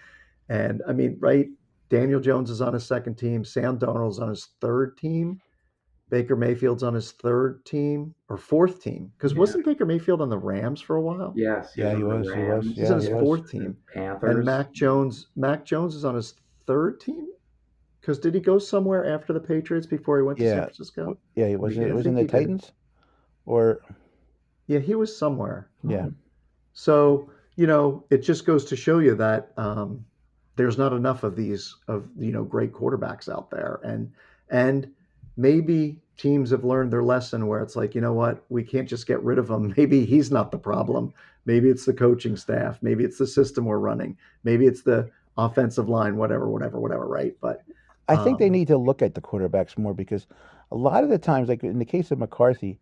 And I mean, right? Daniel Jones is on his second team. Sam Darnold's on his third team. Baker Mayfield's on his third team or fourth team. Because Yeah. wasn't Baker Mayfield on the Rams for a while? Yes. Yeah, he on the was. Rams, He's on his he was. fourth team. Panthers. And Mac Jones is on his third team. Because did he go somewhere after the Patriots before he went to San Yeah. Francisco? Yeah, it was I in think the he did. Titans, or Yeah, he was somewhere. yeah. So, it just goes to show you that there's not enough of these great quarterbacks out there. And maybe teams have learned their lesson where it's like, you know what, we can't just get rid of him. Maybe he's not the problem. Maybe it's the coaching staff. Maybe it's the system we're running. Maybe it's the offensive line, whatever, right? But I think they need to look at the quarterbacks more because a lot of the times, like in the case of McCarthy,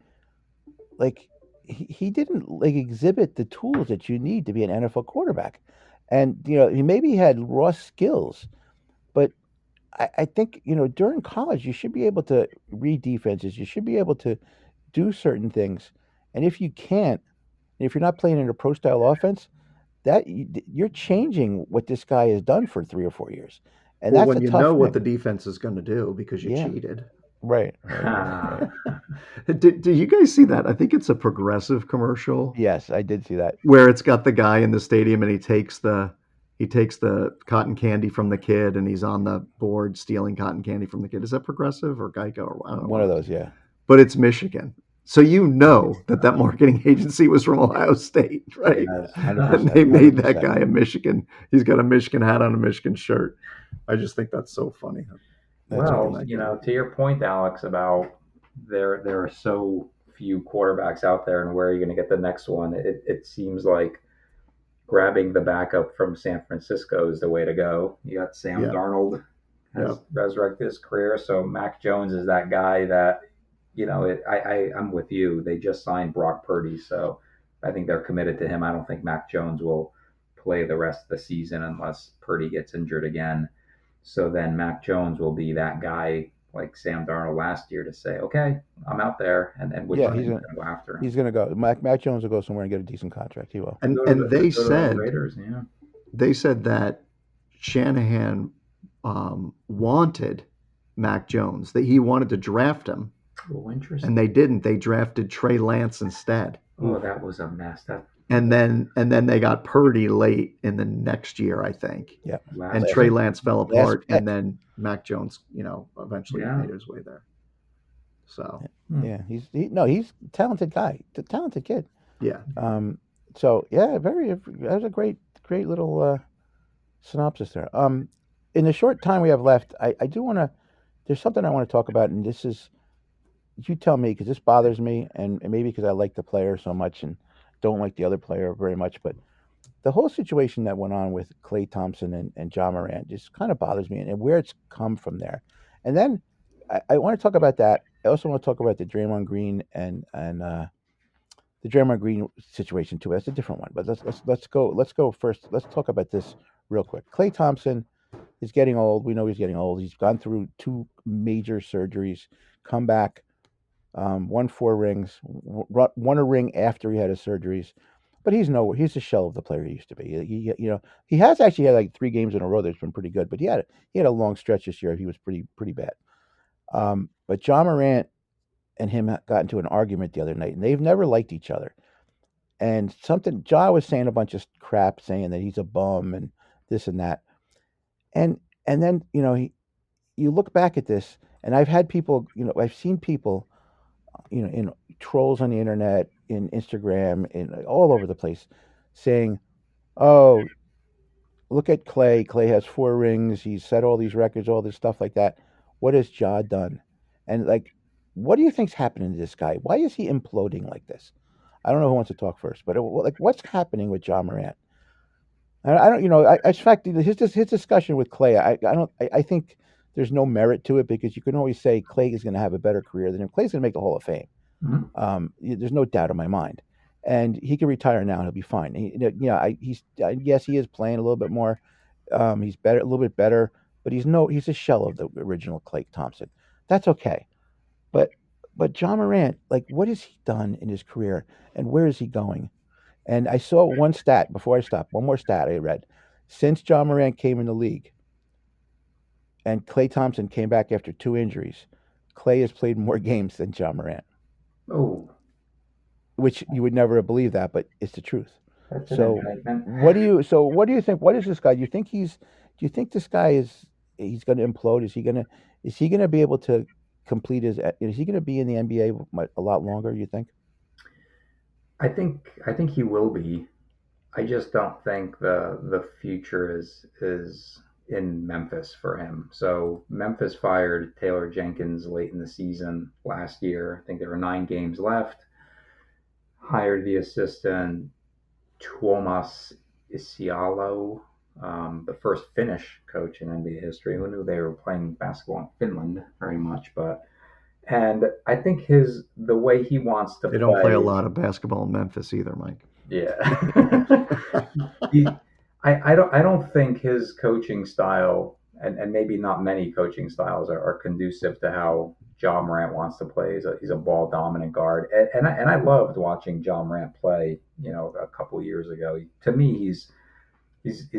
like he didn't like exhibit the tools that you need to be an NFL quarterback. And he maybe had raw skills, but I think during college you should be able to read defenses. You should be able to do certain things, and if you can't, if you're not playing in a pro style offense, you're changing what this guy has done for 3 or 4 years, and well, that's when a you tough know what thing. the defense is going to do because you Yeah. cheated. Right. Did you guys see that? I think it's a Progressive commercial Yes, I did see that. where it's got the guy in the stadium and he takes the cotton candy from the kid and he's on the board stealing cotton candy from the kid. Is that Progressive or Geico or I don't know? One of those, yeah. But it's Michigan. So that marketing agency was from Ohio State, right? Yes. And they made that 100%. guy a Michigan. He's got a Michigan hat on, a Michigan shirt. I just think that's so funny. Well, to your point, Alex, about there are so few quarterbacks out there, and where are you going to get the next one? It seems like grabbing the backup from San Francisco is the way to go. You got Sam Yeah. Darnold has resurrected his career, so Mac Jones is that guy that I'm with you. They just signed Brock Purdy, so I think they're committed to him. I don't think Mac Jones will play the rest of the season unless Purdy gets injured again. So then Mac Jones will be that guy like Sam Darnold last year to say, okay, I'm out there, and which Yeah, team's going to go after him? He's going to go. Mac Jones will go somewhere and get a decent contract. He will. And Go to the they said Raiders, yeah. they said that Shanahan wanted Mac Jones, that he wanted to draft him, Oh, interesting. and they didn't. They drafted Trey Lance instead. Oh, that was a mess. And then they got Purdy late in the next year, I think. Yeah. And Trey Lance fell apart, pick. and then Mac Jones, eventually made his way there. So Yeah, he's a talented guy, a talented kid. yeah, So yeah, that was a great little synopsis there. In the short time we have left, I do want to. There's something I want to talk about, and this is, you tell me because this bothers me, and maybe because I like the player so much and don't like the other player very much. But the whole situation that went on with Klay Thompson and Ja Morant just kind of bothers me, and where it's come from there. And then I want to talk about that. I also want to talk about the Draymond Green and the Draymond Green situation too. That's a different one. But let's go first. Let's talk about this real quick. Klay Thompson is getting old. We know he's getting old. He's gone through two major surgeries, come back, won four rings, won a ring after he had his surgeries. But he's a shell of the player he used to be. He has actually had like 3 games in a row that's been pretty good. But he had a long stretch this year. He was pretty bad. But Ja Morant and him got into an argument the other night, and they've never liked each other. And Ja was saying a bunch of crap, saying that he's a bum and this and that. And then you look back at this, and I've seen people, in trolls on the internet, in Instagram, in all over the place, saying, "Oh, look at Klay. Klay has 4 rings. He's set all these records, all this stuff like that. What has Ja done?" And like, what do you think's happening to this guy? Why is he imploding like this? I don't know who wants to talk first, but like, what's happening with Ja Morant? I don't, in fact, his discussion with Clay, I think there's no merit to it because you can always say Clay is going to have a better career than him. Clay's going to make the Hall of Fame. There's no doubt in my mind, and he can retire now and he'll be fine. Yes, he is playing a little bit more. He's better, a little bit better, but he's a shell of the original Klay Thompson. That's okay, but Ja Morant, like, what has he done in his career, and where is he going? And I saw one stat before I stopped. One more stat I read. Since Ja Morant came in the league and Klay Thompson came back after 2 injuries, Klay has played more games than Ja Morant, Oh, which you would never believe that, but it's the truth. that's an So indictment. what do you think? What is this guy? Do you think this guy he's going to implode? Is he going to be able to complete is he going to be in the NBA a lot longer, you think? I think he will be. I just don't think the future is in Memphis for him. So Memphis fired Taylor Jenkins late in the season last year. I think there were 9 games left. Hired the assistant Tuomas Isialo, the first Finnish coach in NBA history. Who knew they were playing basketball in Finland very much? And I think the way he wants to They don't play a play. lot of basketball in Memphis either, Mike. Yeah. he, I don't think his coaching style, and maybe not many coaching styles, are conducive to how Ja Morant wants to play. He's a ball dominant guard, and I loved watching Ja Morant play. A couple years ago. To me, he's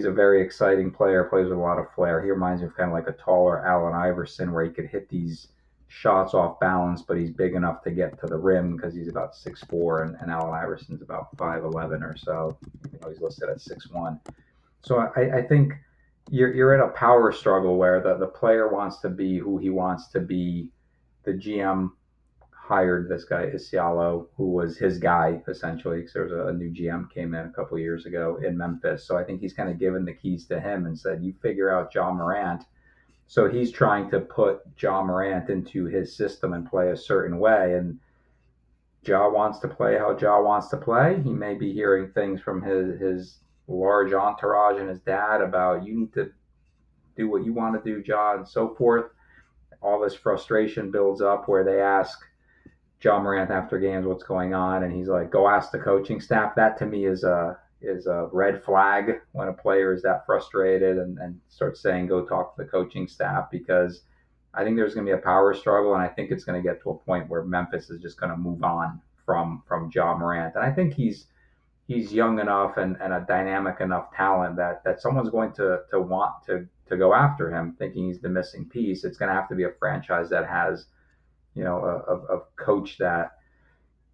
a very exciting player. Plays with a lot of flair. He reminds me of kind of like a taller Allen Iverson, where he could hit these shots off balance, but he's big enough to get to the rim because he's about 6'4", and Allen Iverson's about 5'11" or so. He's listed at 6'1". So I think you're in a power struggle where the player wants to be who he wants to be. The GM hired this guy Isialo, who was his guy essentially, because there was a new GM came in a couple of years ago in Memphis. So I think he's kind of given the keys to him and said, "You figure out Ja Morant." So he's trying to put Ja Morant into his system and play a certain way. And Ja wants to play how Ja wants to play. He may be hearing things from his large entourage and his dad about, "You need to do what you want to do, Ja," and so forth. All this frustration builds up where they ask Ja Morant after games what's going on, and he's like, "Go ask the coaching staff." That to me is a red flag when a player is that frustrated and starts saying, "Go talk to the coaching staff," because I think there's going to be a power struggle, and I think it's going to get to a point where Memphis is just going to move on from Ja Morant. And I think he's young enough and a dynamic enough talent that someone's going to want to go after him, thinking he's the missing piece. It's going to have to be a franchise that has a coach that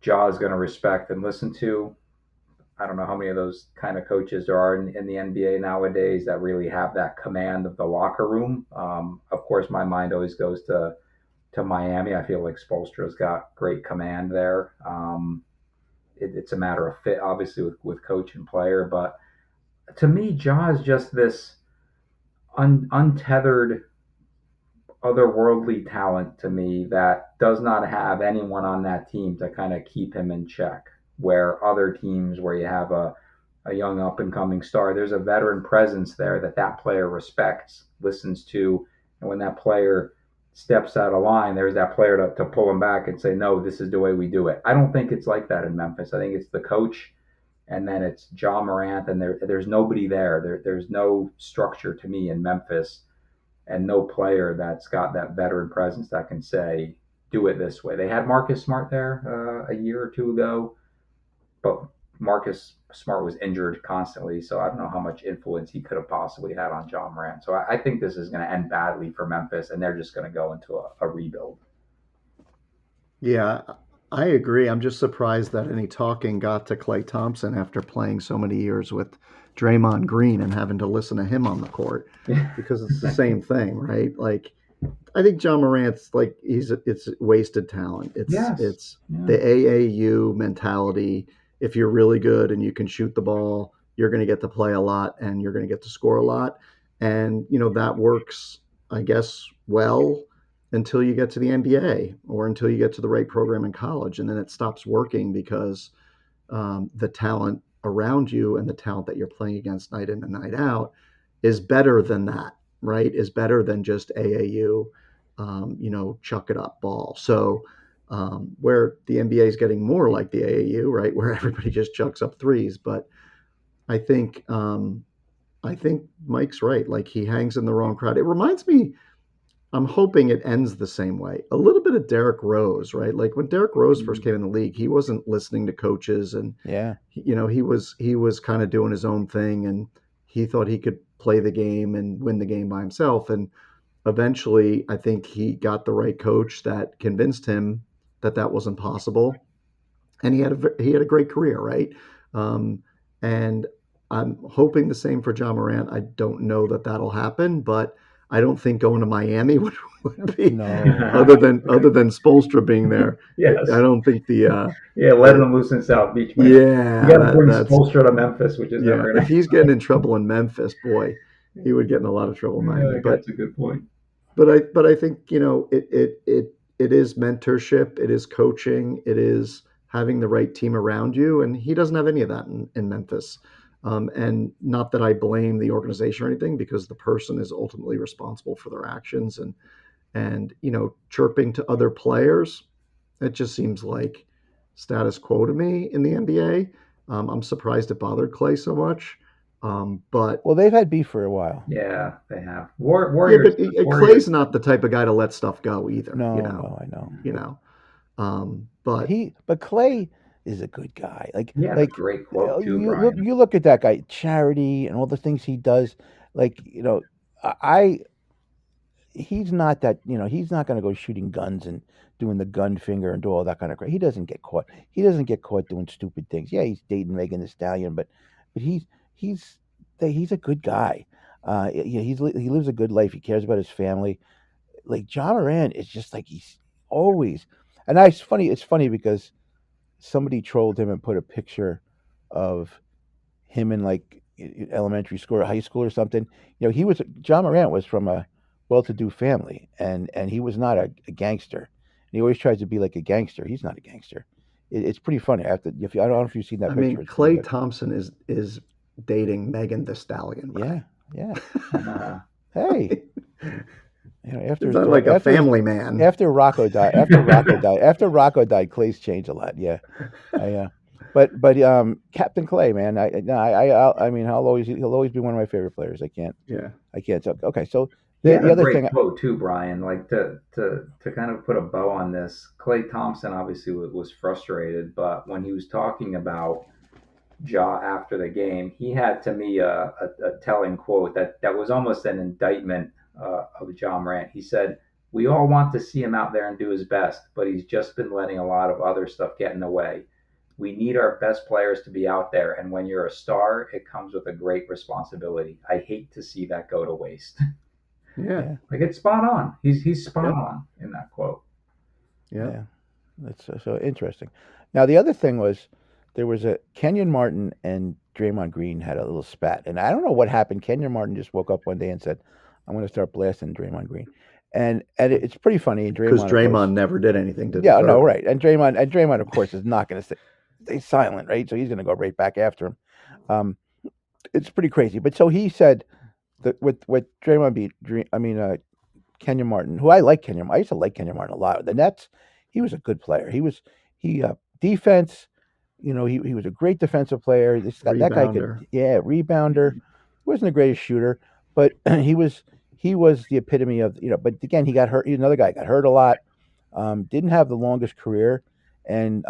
Ja is going to respect and listen to. I don't know how many of those kind of coaches there are in the NBA nowadays that really have that command of the locker room. Of course, my mind always goes to Miami. I feel like Spoelstra's got great command there. It's a matter of fit, obviously, with coach and player. But to me, Ja is just this untethered, otherworldly talent to me that does not have anyone on that team to kind of keep him in check. Where other teams, where you have a a young up and coming star. There's a veteran presence there that player respects, listens to, and when that player steps out of line, there's that player to pull him back and say, no, this is the way we do it. I don't think it's like that in Memphis. I think it's the coach, and then it's Ja Morant, and there's nobody there. There's no structure to me in Memphis, and no player that's got that veteran presence that can say, do it this way. They had Marcus Smart there a year or two ago, but Marcus Smart was injured constantly, so I don't know how much influence he could have possibly had on Ja Morant. So I think this is going to end badly for Memphis, and they're just going to go into a rebuild. Yeah, I agree. I'm just surprised that any talking got to Klay Thompson after playing so many years with Draymond Green and having to listen to him on the court, because it's the same thing, right? Like, I think Ja Morant's like it's wasted talent. It's Yes. it's Yeah. the AAU mentality. If you're really good and you can shoot the ball, you're going to get to play a lot and you're going to get to score a lot. And that works, I guess, well until you get to the NBA or until you get to the right program in college, and then it stops working because the talent around you and the talent that you're playing against night in and night out is better than that, right? Is better than just AAU, chuck it up ball. So where the NBA is getting more like the AAU, right, where everybody just chucks up threes. But I think Mike's right. Like, he hangs in the wrong crowd. It reminds me. I'm hoping it ends the same way. A little bit of Derrick Rose, right? Like, when Derrick Rose first came in the league, he wasn't listening to coaches, and he was kind of doing his own thing, and he thought he could play the game and win the game by himself. And eventually, I think he got the right coach that convinced him that wasn't possible, and he had a great career, right? And I'm hoping the same for Ja Morant. I don't know that that'll happen, but I don't think going to Miami would be other than Spoelstra being there. Yes. I don't think letting him loose in South Beach. Man. Yeah, you got to bring Spoelstra to Memphis, which is never if he's getting in trouble in Memphis, boy, he would get in a lot of trouble in Miami. But that's a good point. But I think it is mentorship, it is coaching, it is having the right team around you, and he doesn't have any of that in Memphis. And not that I blame the organization or anything, because the person is ultimately responsible for their actions, and chirping to other players. It just seems like status quo to me in the NBA. I'm surprised it bothered Klay so much. But they've had beef for a while. Yeah, they have. Warriors. Yeah, but Klay's not the type of guy to let stuff go either. No, I know. But Klay is a good guy. Like great quote too, Bryan. You look at that guy, charity and all the things he does. He's not that. He's not going to go shooting guns and doing the gun finger and do all that kind of crap. He doesn't get caught. He doesn't get caught doing stupid things. Yeah, he's dating Megan Thee Stallion, but he's a good guy. He lives a good life. He cares about his family. Like, Ja Morant is just like, he's always, and it's funny because somebody trolled him and put a picture of him in like elementary school or high school or something. Ja Morant was from a well-to-do family, and he was not a gangster. And he always tries to be like a gangster. He's not a gangster. It's pretty funny. I don't know if you've seen that picture. Klay Thompson is dating Megan Thee Stallion. Right? Yeah. Hey. After a family man. After Rocco died, Clay's changed a lot. Yeah, but Captain Klay, man, I mean, he'll always be one of my favorite players. I can't talk. Okay, so the other great thing quote too, Bryan. Like, to kind of put a bow on this, Klay Thompson obviously was frustrated, but when he was talking about Ja after the game, he had, to me, a telling quote that was almost an indictment of Ja Morant. He said, "We all want to see him out there and do his best, but he's just been letting a lot of other stuff get in the way. We need our best players to be out there, and when you're a star, it comes with a great responsibility. I hate to see that go to waste." Yeah. Like, it's spot on. He's spot on in that quote. Yeah. That's so interesting. Now, the other thing was, there was a Kenyon Martin and Draymond Green had a little spat, and I don't know what happened. Kenyon Martin just woke up one day and said, "I'm going to start blasting Draymond Green," and it's pretty funny. Because Draymond never did anything to. Yeah, no, right. And Draymond, of course, is not going to say. They silent, right? So he's going to go right back after him. It's pretty crazy. But so he said that with Draymond Kenyon Martin, who I like Kenyon. I used to like Kenyon Martin a lot. The Nets, he was a good player. He defense. He was a great defensive player. That guy could, Rebounder. rebounder. He wasn't the greatest shooter, but he was the epitome of. But again, he got hurt. Another guy got hurt a lot. Didn't have the longest career, and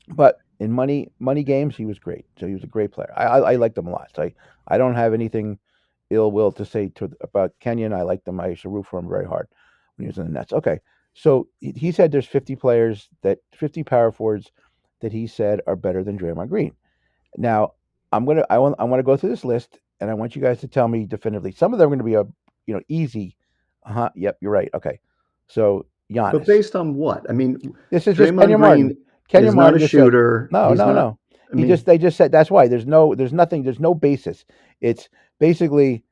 but in money games, he was great. So he was a great player. I liked him a lot. So I don't have anything ill will to say about Kenyon. I liked him. I used to root for him very hard when he was in the Nets. Okay, so he said there's 50 power forwards that he said are better than Draymond Green. Now I want to go through this list, and I want you guys to tell me definitively. Some of them are going to be easy. Yep, you're right. Okay, so Giannis. But based on what? I mean, This is just Draymond Kenyon Martin. Green Kenyon is Martin not a just said- shooter. no, He's no, not- no. I mean, They just said that's why there's nothing. There's no basis. It's basically,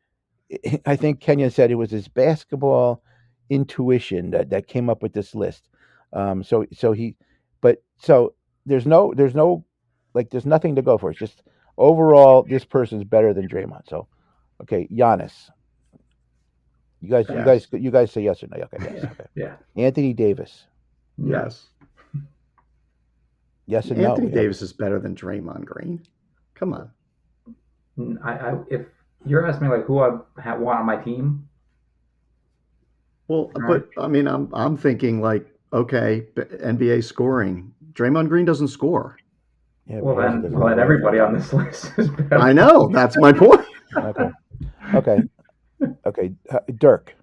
I think Kenyon said it was his basketball intuition that came up with this list. So there's nothing to go for. It's just overall this person's better than Draymond. So, okay, Giannis. You guys say yes or no? Okay, yes. Okay. Yeah. Anthony Davis. yes. Yes and no. Anthony Yeah. Davis is better than Draymond Green. Come on. If you're asking me like who I want on my team, Well, Right. but I mean, I'm thinking like, okay, NBA scoring. Draymond Green doesn't score. Yeah, well but then everybody on this list is better. I know. That's my point. Okay. Dirk.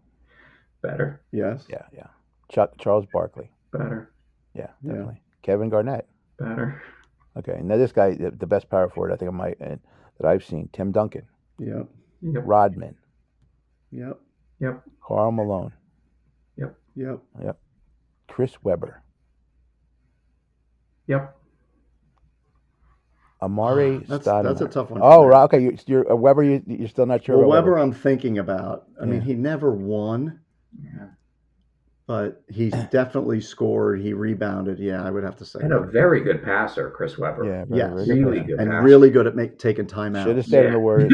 Better, Yes. Yeah. Charles Barkley. better, Yeah, Yeah. definitely. Kevin Garnett. better. Okay. Now this guy, the best power forward I think that I've seen, Tim Duncan, Yep. Yep. Rodman, Yep. Yep. Karl Malone, Yep. Chris Webber, Yep. Amari That's Stoudemire. a tough one. Oh, okay. You're Weber. You're still not sure. Well, about Weber, I'm thinking about. I mean, Yeah. he never won, Yeah. but he's definitely scored. He rebounded. Yeah, I would have to say. And a Weber. very good passer, Chris Webber. Yeah. Yes. Really good And passer. really good at taking time out. Should have stayed in the Warriors.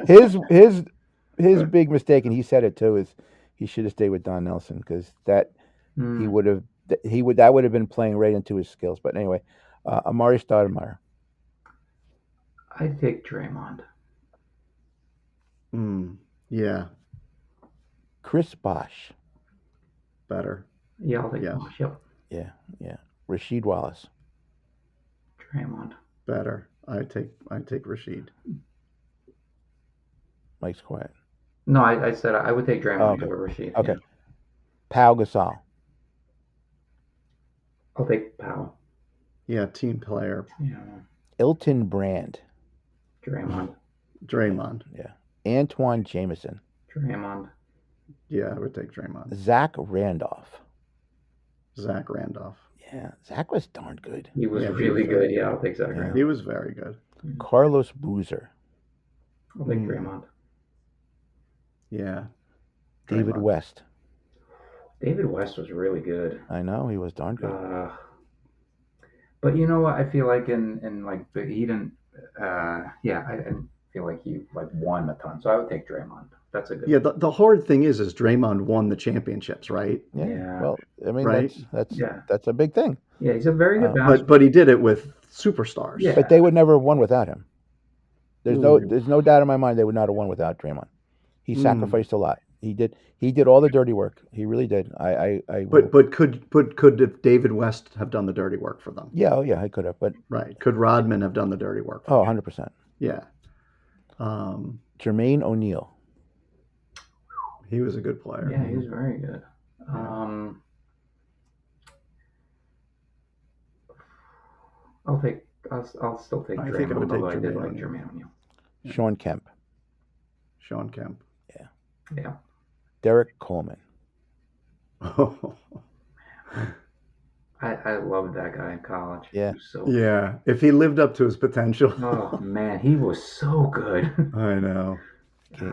Yes. His big mistake, and he said it too, is he should have stayed with Don Nelson because that Hmm. that would have been playing right into his skills. But anyway, Amari Stoudemire. I'd take Draymond. Yeah, Chris Bosh. better. Yeah, I'll take Yes. Bosh. Yep. Yeah. Rasheed Wallace. Draymond. Better. I take Rashid. Mike's quiet. No, I said I would take Draymond Okay. over Rasheed. Okay. Yeah. Pau Gasol. I'll take Powell. Yeah, team player. Yeah. Elton Brand. Draymond. Draymond. Yeah. Antoine Jameson. Draymond. Yeah, I would take Draymond. Zach Randolph. Zach Randolph. Yeah. Zach was darn good. He was Yeah, he really was very good. Yeah, I'll take Zach. Yeah. Randolph. He was very good. Carlos Boozer. I'll take Draymond. Yeah. David Draymond. West. David West was really good. I know. He was darn good. But you know what? I feel like he didn't. I didn't feel like he won a ton. So I would take Draymond. That's a good. Yeah, the hard thing is Draymond won the championships, right? Yeah. Well, I mean, Right? that's a big thing. Yeah, he's a very good basketball. But he did it with superstars. Yeah. But they would never have won without him. There's Ooh. no doubt in my mind they would not have won without Draymond. He sacrificed a lot. He did all the dirty work. He really did. But could David West have done the dirty work for them? Yeah, I could have, but Right. Could Rodman have done the dirty work for them? 100%. Yeah. Jermaine O'Neal. He was a good player. Yeah, he was very good. I'll still take I Draymond. think I would take although I did Jermaine like O'Neal. Jermaine O'Neal. Sean Kemp. Sean Kemp. Yeah. Derek Coleman. I loved that guy in college. Yeah. He was so Yeah. If he lived up to his potential. Oh man, he was so good. I know.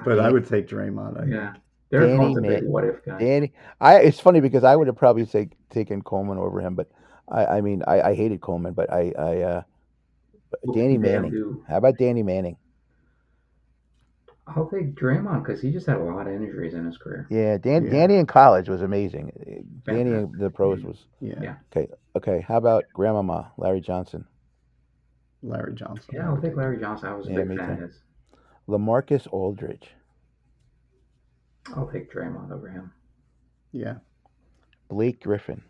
But I would take Draymond. Yeah. Derek Danny Cole's a big what if guy. Danny. It's funny because I would have probably taken Coleman over him, but I mean, I hated Coleman, but Well, Danny damn, Manning. dude. How about Danny Manning? I'll take Draymond because he just had a lot of injuries in his career. Yeah, Yeah. Danny in college was amazing. Danny in Fantastic. the pros was Yeah. okay. How about Grandmama Larry Johnson? Larry Johnson. Yeah, I'll take Larry Johnson. I was a Yeah, big me fan of too. his. LaMarcus Aldridge, I'll take Draymond over him. Yeah. Blake Griffin.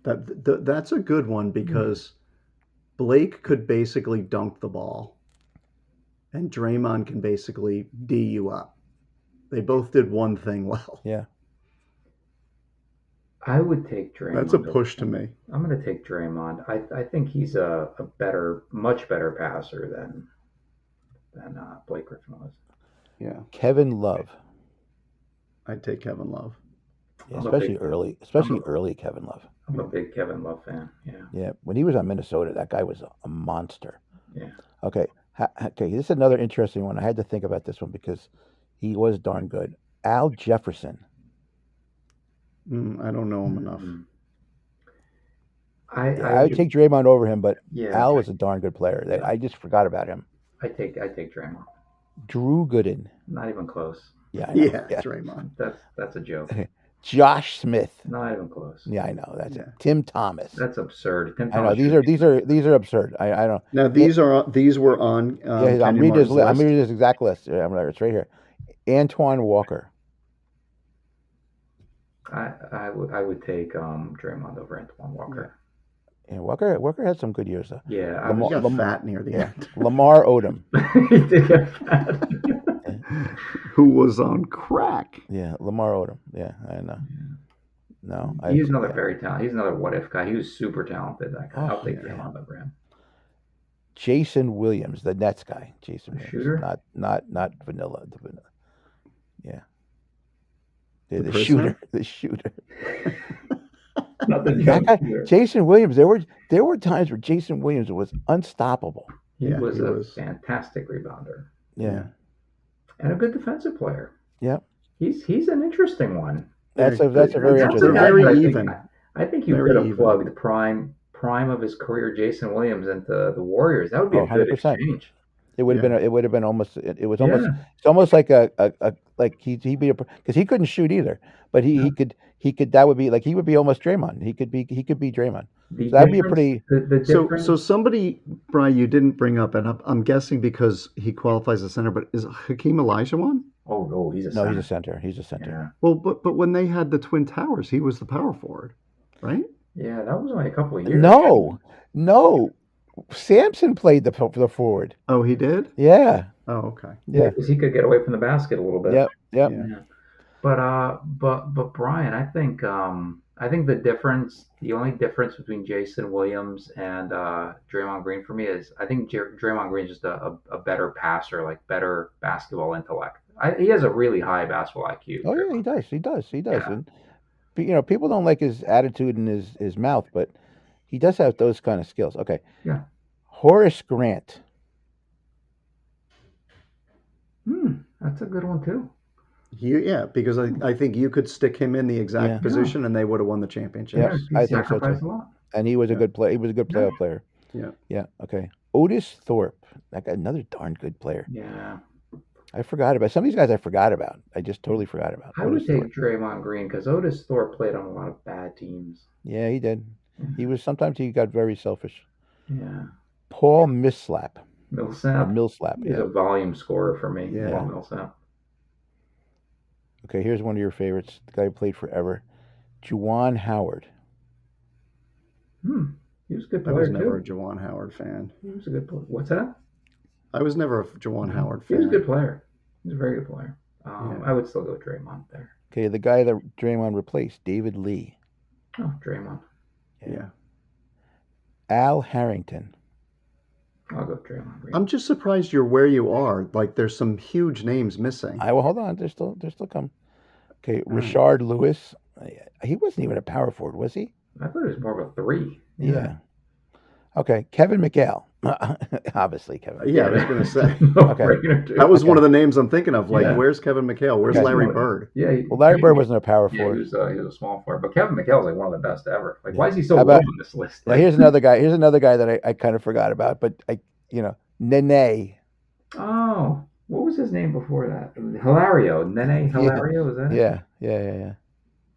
That's a good one because Blake could basically dunk the ball, and Draymond can basically D you up. They both did one thing well. Yeah. I would take Draymond. That's a push to me. I'm going to take Draymond. I think he's a much better passer than Blake Griffin was. Yeah. Kevin Love. I'd take Kevin Love. Yeah, I'm a especially big- early, early Kevin Love. I'm a big Kevin Love fan. Yeah. Yeah, when he was on Minnesota, that guy was a monster. Yeah. Okay, okay, this is another interesting one. I had to think about this one because he was darn good. Al Jefferson. I don't know him enough. I would take Draymond over him, but Yeah. Al was a darn good player. I just forgot about him. I take Draymond. Drew Gooden. Not even close. Yeah, I know. Yeah, Draymond. That's a joke. Josh Smith. Not even close. Yeah, I know. That's Yeah. Tim Thomas. That's absurd. Tim I know. Thomas These are absurd. I don't. Now these were on. Yeah, I'm Kenyon reading this. Martin's I'm list. reading this exact list. It's right here. Antoine Walker. I would take Draymond over Antoine Walker. Yeah, Walker had some good years though. Yeah, I He was, got fat near the end. Lamar Odom. he did get fat. Who was on crack? Yeah, Lamar Odom. Yeah, I know. No, He's another very talented. He's another what if guy. He was super talented. That guy. I'll take yeah. Draymond over him. Jason Williams, the Nets guy. Jason The Williams, shooter? not vanilla. The vanilla. Yeah. The The prisoner? shooter. The shooter. Not the That guy, shooter. Jason Williams. There were times where Jason Williams was unstoppable. He Yeah, was he a was. fantastic rebounder Yeah. and a good defensive player. Yep. He's an interesting one. That's a very That's interesting. a guy very that I think- even. I think you Very could have even. plugged prime of his career, Jason Williams, into the Warriors. That would be Oh, a good 100%. exchange. It would have Yeah. been. It would have been almost. It was Yeah. almost. It's almost like a like he'd be because he couldn't shoot either, but he could that would be like he would be almost Draymond. He could be Draymond. The So that'd be a difference- pretty. The So difference. somebody, Brian, you didn't bring up, and I'm guessing because he qualifies as center, but is Hakeem Olajuwon? Oh no, he's a No, center. he's a center. He's a center. Yeah. Well, but when they had the Twin Towers, he was the power forward, right? Yeah, that was only a couple of years. No. Samson played the forward. Oh, he did. Yeah. Oh, okay. Yeah. because he could get away from the basket a little bit. Yep. Yeah. But Brian, I think the only difference between Jason Williams and Draymond Green for me is I think Draymond Green is just a better passer, like better basketball intellect. He has a really high basketball IQ. Oh yeah, he does. Yeah. And people don't like his attitude and his mouth, but he does have those kind of skills. Okay. Yeah. Horace Grant. That's a good one too. Because I think you could stick him in the exact Yeah. position, and they would have won the championship. Yeah. He I think so, sacrificed too. a lot. And he was a good player. He was a good playoff player. Yeah. Yeah. Okay. Otis Thorpe. That guy, another darn good player. Yeah, I forgot about some of these guys. I forgot about. I just totally forgot about. I would Otis take Thorpe. Draymond Green because Otis Thorpe played on a lot of bad teams. Yeah, he did. He was sometimes he got very selfish. Yeah, Paul Millsap. Millsap. Millsap. He's Yeah. a volume scorer for me. Yeah. Paul Millsap. Okay, here's one of your favorites. The guy who played forever. Juwan Howard. He was a good I player was never a too. Jawan Howard fan. He was a good player. What's that? I was never a Jawan Howard He fan. was a good player. He was a very good player. Yeah. I would still go Draymond there. Okay, the guy that Draymond replaced, David Lee. Oh, Draymond. Yeah. Al Harrington. I'll go Draymond Green. I'm just surprised you're where you are. Like, there's some huge names missing. Well, hold on. They're still come. Okay, Rashard Lewis. He wasn't even a power forward, was he? I thought it was more of a 3. Yeah. Okay, Kevin McHale. Obviously, Kevin. Yeah, I was going to say. No-brainer, dude. That was one of the names I'm thinking of. Like, Yeah. where's Kevin McHale? Where's Okay. Larry Bird? Yeah, Well, Larry Bird wasn't a power he forward. was a small forward, but Kevin McHale's like one of the best ever. Like, why is he so How low about- on this list? Now, here's another guy. Here's another guy that I kind of forgot about, but Nene. Oh, what was his name before that? Hilario. Nene Hilario, was that? Yeah.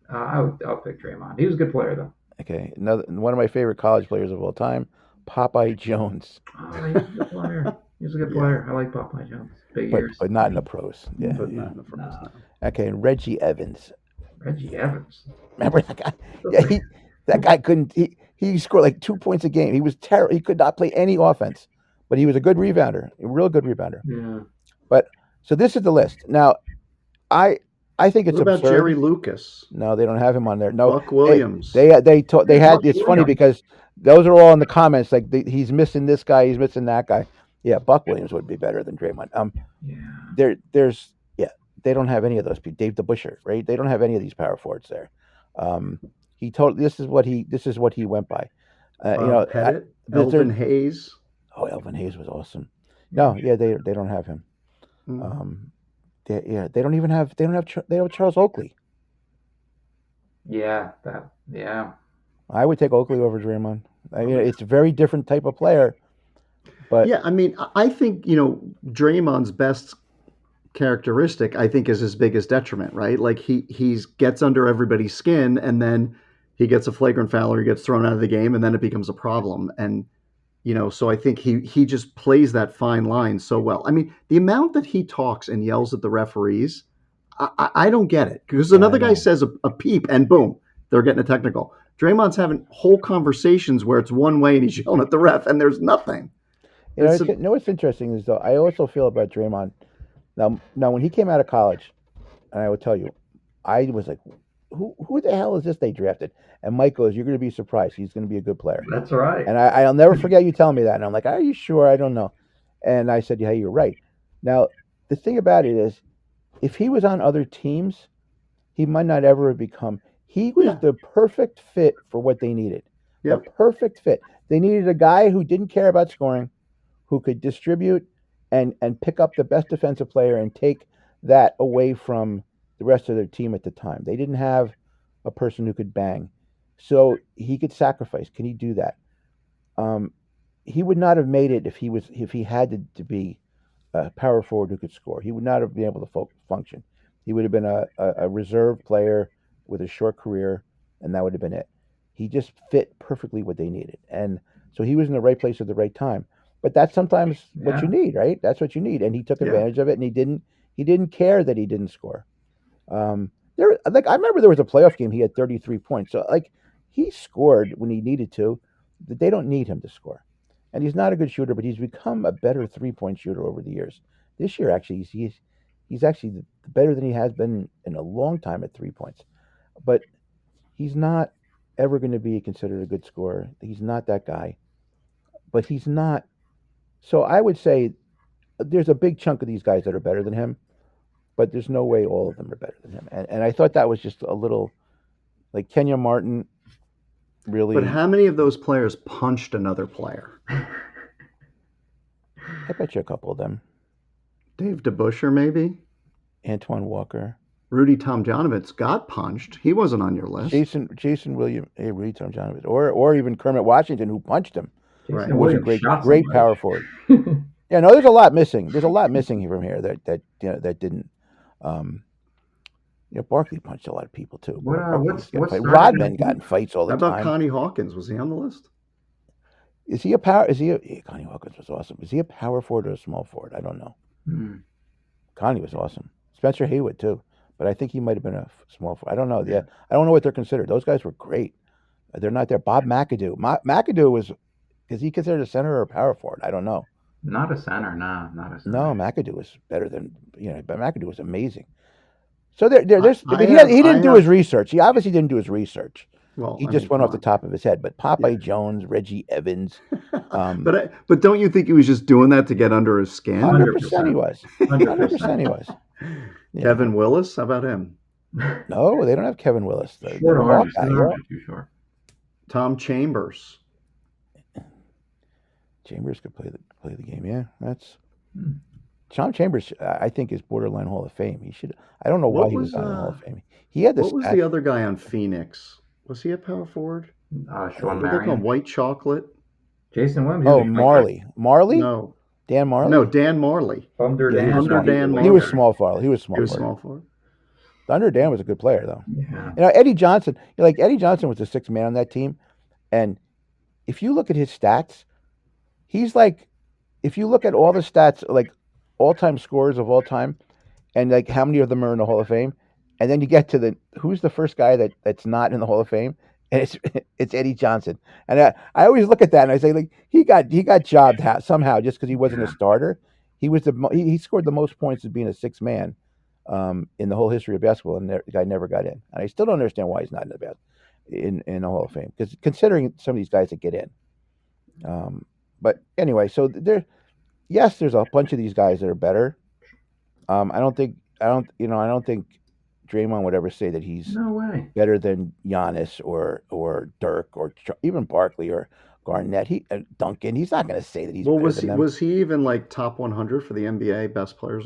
I'll pick Draymond. He was a good player, though. Okay, one of my favorite college players of all time, Popeye Jones. Oh, he was a good player. He was a good player. I like Popeye Jones. Big ears. But not in the pros. Yeah. But not in the first. Nah. Okay, and Reggie Evans. Reggie Evans. Remember that guy? Yeah, that guy couldn't. He scored like 2 points a game. He was terrible. He could not play any offense, but he was a good rebounder, a real good rebounder. Yeah. So this is the list. Now, I think it's What about absurd. Jerry Lucas? No, they don't have him on there. No, Buck Williams. They had. Buck It's funny Williams. because those are all in the comments. Like he's missing this guy. He's missing that guy. Yeah, Buck Williams would be better than Draymond. Yeah. They don't have any of those people. Dave DeBusschere, right? They don't have any of these power forwards there. He told this is what he went by. Pettit, Elvin Hayes. Oh, Elvin Hayes was awesome. No, yeah, they don't have him. They have Charles Oakley. Yeah. I would take Oakley over Draymond. It's a very different type of player. But Yeah, I mean, I think, Draymond's best characteristic, I think, is his biggest detriment, right? Like he gets under everybody's skin, and then he gets a flagrant foul or he gets thrown out of the game, and then it becomes a problem. And so I think he just plays that fine line so well. I mean, the amount that he talks and yells at the referees, I don't get it, because another guy says a peep and boom, they're getting a technical. Draymond's having whole conversations where it's one way and he's yelling at the ref and there's nothing. what's interesting is, though, I also feel about Draymond. Now, when he came out of college, and I will tell you, I was like, who the hell is this they drafted? And Mike goes, you're going to be surprised. He's going to be a good player. That's right. And I'll never forget you telling me that. And I'm like, are you sure? I don't know. And I said, yeah, you're right. Now, the thing about it is, if he was on other teams, he might not ever have become. He was the perfect fit for what they needed. Yep. The perfect fit. They needed a guy who didn't care about scoring, who could distribute and pick up the best defensive player and take that away from the rest of their team at the time. They didn't have a person who could bang. So he could sacrifice. Can he do that? He would not have made it if he had to be a power forward who could score. He would not have been able to function. He would have been a reserve player with a short career, and that would have been it. He just fit perfectly what they needed. And so he was in the right place at the right time. But that's sometimes what you need, right? That's what you need. And he took advantage of it, and he didn't care that he didn't score. I remember there was a playoff game, he had 33 points. So he scored when he needed to. They don't need him to score. And he's not a good shooter, but he's become a better 3-point shooter over the years. This year, actually, he's actually better than he has been in a long time at 3 points. But he's not ever going to be considered a good scorer. He's not that guy. But he's not. So I would say there's a big chunk of these guys that are better than him, but there's no way all of them are better than him. And I thought that was just a little, like Kenyon Martin, really. But how many of those players punched another player? I bet you a couple of them. Dave DeBusschere, maybe? Antoine Walker. Rudy Tomjanovich got punched. He wasn't on your list. Jason Williams, Rudy Tomjanovich, or even Kermit Washington, who punched him. Right. It was a great power forward. Yeah, no, there's a lot missing. There's a lot missing from here that didn't. Barkley punched a lot of people too. What's Rodman got in fights all the time. How time. about Connie Hawkins? Was he on the list? Connie Hawkins was awesome. Is he a power forward or a small forward? I don't know. Connie was awesome. Spencer Haywood too, but I think he might have been a small forward. I don't know. Yeah, I don't know what they're considered. Those guys were great. They're not there. Bob McAdoo. McAdoo was. Is he considered a center or a power forward? I don't know. Not a center, not a center. No, McAdoo was better than but McAdoo was amazing. So he didn't do his research. He obviously didn't do his research. Well, he just went off the top of his head. But Popeye Jones, Reggie Evans. But don't you think he was just doing that to get under his skin? 100% he was. 100% he was. Yeah. Kevin Willis, how about him? No, they don't have Kevin Willis. Too short. Tom Chambers. Chambers could play the game. Yeah, that's Hmm. Sean Chambers. I think is borderline Hall of Fame. He should. I don't know why What he was was not in the Hall of Fame. He had the what was the stats. other guy on Phoenix? Was he a power forward? Sean What they call him? Marion, White chocolate? Jason Williams. Oh, Marley. No, Dan Marley. no, Dan Marley. Thunder Yeah, he Dan. was Thunder small. Dan He Marley. was small forward. He was small He was forward. small forward. Thunder Dan was a good player though. Yeah. You know, Eddie Johnson. Eddie Johnson was the sixth man on that team, and if you look at his stats, he's like, if you look at all the stats, like all-time scorers of all time, and like how many of them are in the Hall of Fame, and then you get to who's the first guy that's not in the Hall of Fame, and it's Eddie Johnson, and I always look at that and I say like he got jobbed somehow just because he wasn't a starter. He scored the most points as being a sixth man in the whole history of basketball, and the guy never got in. And I still don't understand why he's not in the Hall of Fame, because considering some of these guys that get in. But anyway, so there's a bunch of these guys that are better. I don't think Draymond would ever say that he's No way. better than Giannis or Dirk or even Barkley or Garnett. Duncan. He's not going to say that he's Well, better was than he them. was he even like top 100 for the NBA best players?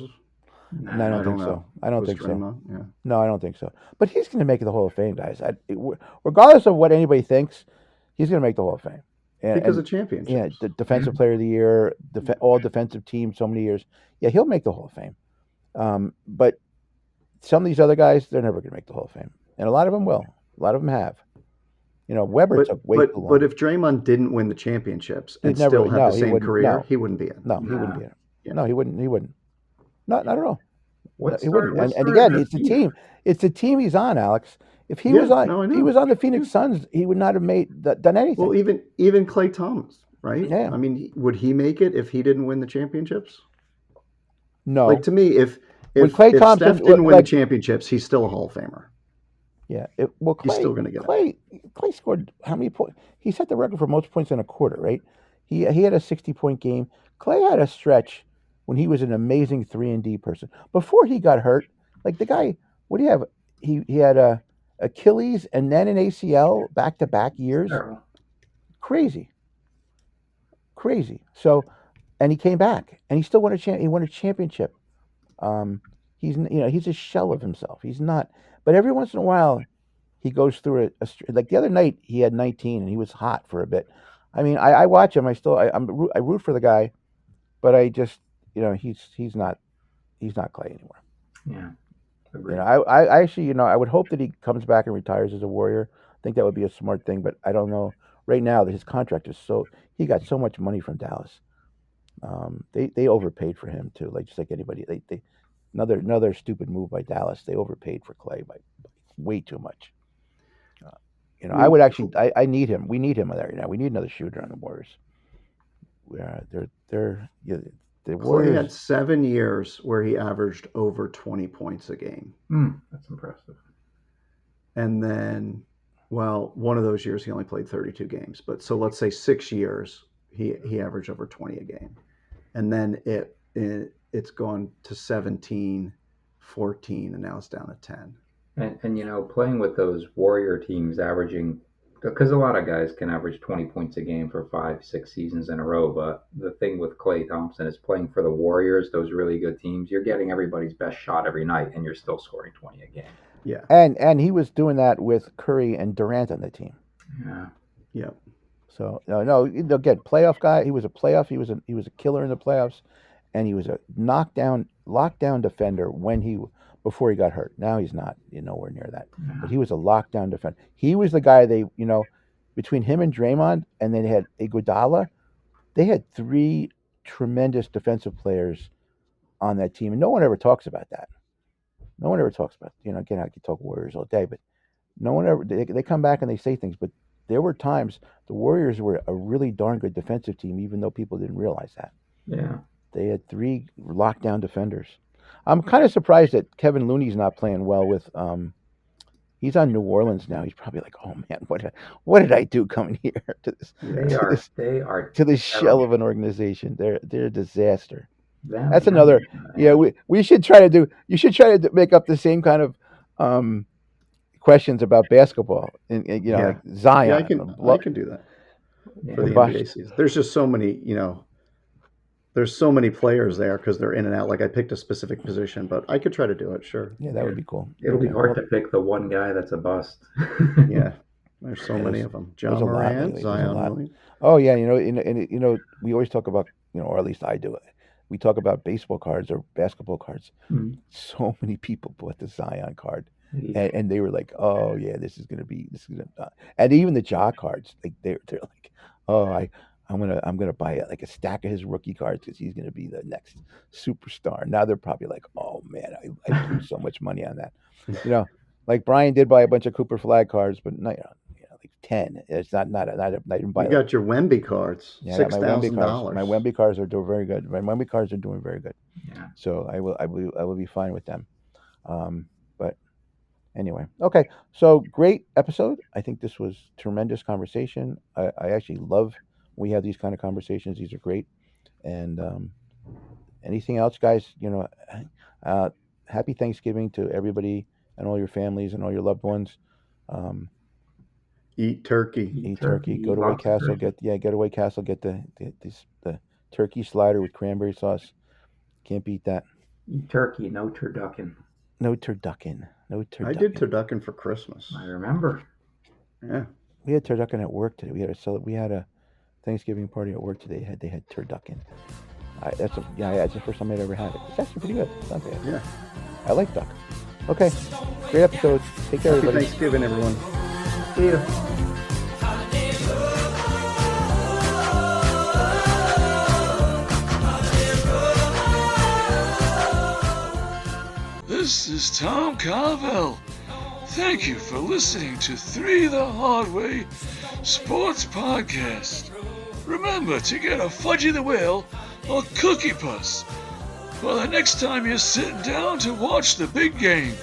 No, I don't think know. so. I don't Was think so. Draymond? Yeah. No, I don't think so. But he's going to make the Hall of Fame, guys. Regardless of what anybody thinks, he's going to make the Hall of Fame. Because of championships. Yeah, the defensive player of the year, all defensive team, so many years. Yeah, he'll make the Hall of Fame. But some of these other guys, they're never going to make the Hall of Fame, and a lot of them will. A lot of them have. Weber took way too long. But if Draymond didn't win the championships and He'd still never- have no, the he same wouldn't- career, no. he wouldn't be in. No, he wouldn't be in. Yeah. No, he wouldn't. Not at all. What He wouldn't. started- And what again, started it's the this team. It's the team he's on, Alex. If he Yeah, was on, no, I if he know. was on the Phoenix Suns, he would not have done anything. Well, even Klay Thompson, right? Yeah. I mean, would he make it if he didn't win the championships? no. Like to me, if When Klay if Thompson- Steph didn't win like- the championships, he's still a Hall of Famer. Yeah. He's still gonna get it. Clay scored how many points? He set the record for most points in a quarter, right? He had a 60-point game. Clay had a stretch when he was an amazing 3-and-D person. Before he got hurt, like the guy, what do you have? He had a Achilles and then an ACL back-to-back years. Terrible. Crazy. So, and he came back and he still won he won a championship. He's a shell of himself. He's not. But every once in a while, he goes through like the other night he had 19 and he was hot for a bit. I mean, I watch him. I root for the guy, but I just he's not Clay anymore. Yeah. Agreed. I actually I would hope that he comes back and retires as a Warrior. I think that would be a smart thing, but I don't know right now that his contract is he got so much money from Dallas. They overpaid for him too, just like anybody. They another stupid move by Dallas. They overpaid for Clay by way too much. I would actually. I need him. We need him there now. We need another shooter on the Warriors. The Clay Warriors. had 7 years where he averaged over 20 points a game. That's impressive. And then, well, one of those years he only played 32 games. But so let's say 6 years he averaged over 20 a game. And then it's gone to 17, 14, and now it's down to 10. And playing with those Warrior teams averaging, because a lot of guys can average 20 points a game for 5-6 seasons in a row, but the thing with Klay Thompson is playing for the Warriors, those really good teams, you're getting everybody's best shot every night and you're still scoring 20 a game. Yeah. And he was doing that with Curry and Durant on the team. Yeah. Yep. So no, again, playoff guy. He was a playoff. He was a killer in the playoffs, and he was a lockdown defender before he got hurt. Now he's not. Nowhere near that. Yeah. But he was a lockdown defender. He was the guy between him and Draymond, and then they had Iguodala. They had 3 tremendous defensive players on that team, and no one ever talks about that. No one ever talks about. Again, I could talk Warriors all day, but no one ever. They come back and they say things, but there were times the Warriors were a really darn good defensive team, even though people didn't realize that. Yeah. They had 3 lockdown defenders. I'm kind of surprised that Kevin Looney's not playing well with. He's on New Orleans now. He's probably like, oh man, what did I do coming here to this? They are To this shell of an organization. They're a disaster. them. That's another. Yeah, we should try to you should try to make up the same kind of questions about basketball and Yeah. like Zion. Yeah, I can do that. for the Bush. NBA season. There's just so many, there's so many players there because they're in and out. Like I picked a specific position, but I could try to do it. Sure. Yeah, that would be cool. It'll be hard to pick the one guy that's a bust. Yeah. There's so many of them. Ja Morant, Zion Williamson. Oh yeah, we always talk about, or at least I do it. We talk about baseball cards or basketball cards. Mhm. So many people bought the Zion card, Yeah. and they were like, "Oh yeah, this is gonna." And even the Ja cards, like they're like, "Oh, I'm gonna buy like a stack of his rookie cards because he's gonna be the next superstar." Now they're probably like, "Oh man, I blew so much money on that." Like Bryan did buy a bunch of Cooper Flag cards, but not like 10. It's not even buy. You got your Wemby cards, Yeah, I got $6,000. My Wemby cards are doing very good. My Wemby cards are doing very good. Yeah. So I will be fine with them. But anyway, okay. So great episode. I think this was tremendous conversation. I actually love when we have these kind of conversations. These are great. And anything else, guys? Happy Thanksgiving to everybody and all your families and all your loved ones. Eat turkey. Eat turkey. Go to White Castle. Get to White Castle. Get the turkey slider with cranberry sauce. Can't beat that. Eat turkey, no turducken. No turducken. I did turducken for Christmas. I remember. Yeah. We had turducken at work today. We had a Thanksgiving party at work today. They had turducken. That's the first time I'd ever had it. It's actually pretty good. It's not bad. Yeah. I like duck. Okay. Great episode. Take care, Happy everybody. Thanksgiving, everyone. See you. This is Tom Carvel. Thank you for listening to 3 the Hard Way Sports Podcast. Remember to get a Fudgy the Whale or Cookie Puss for the next time you're sitting down to watch the big game.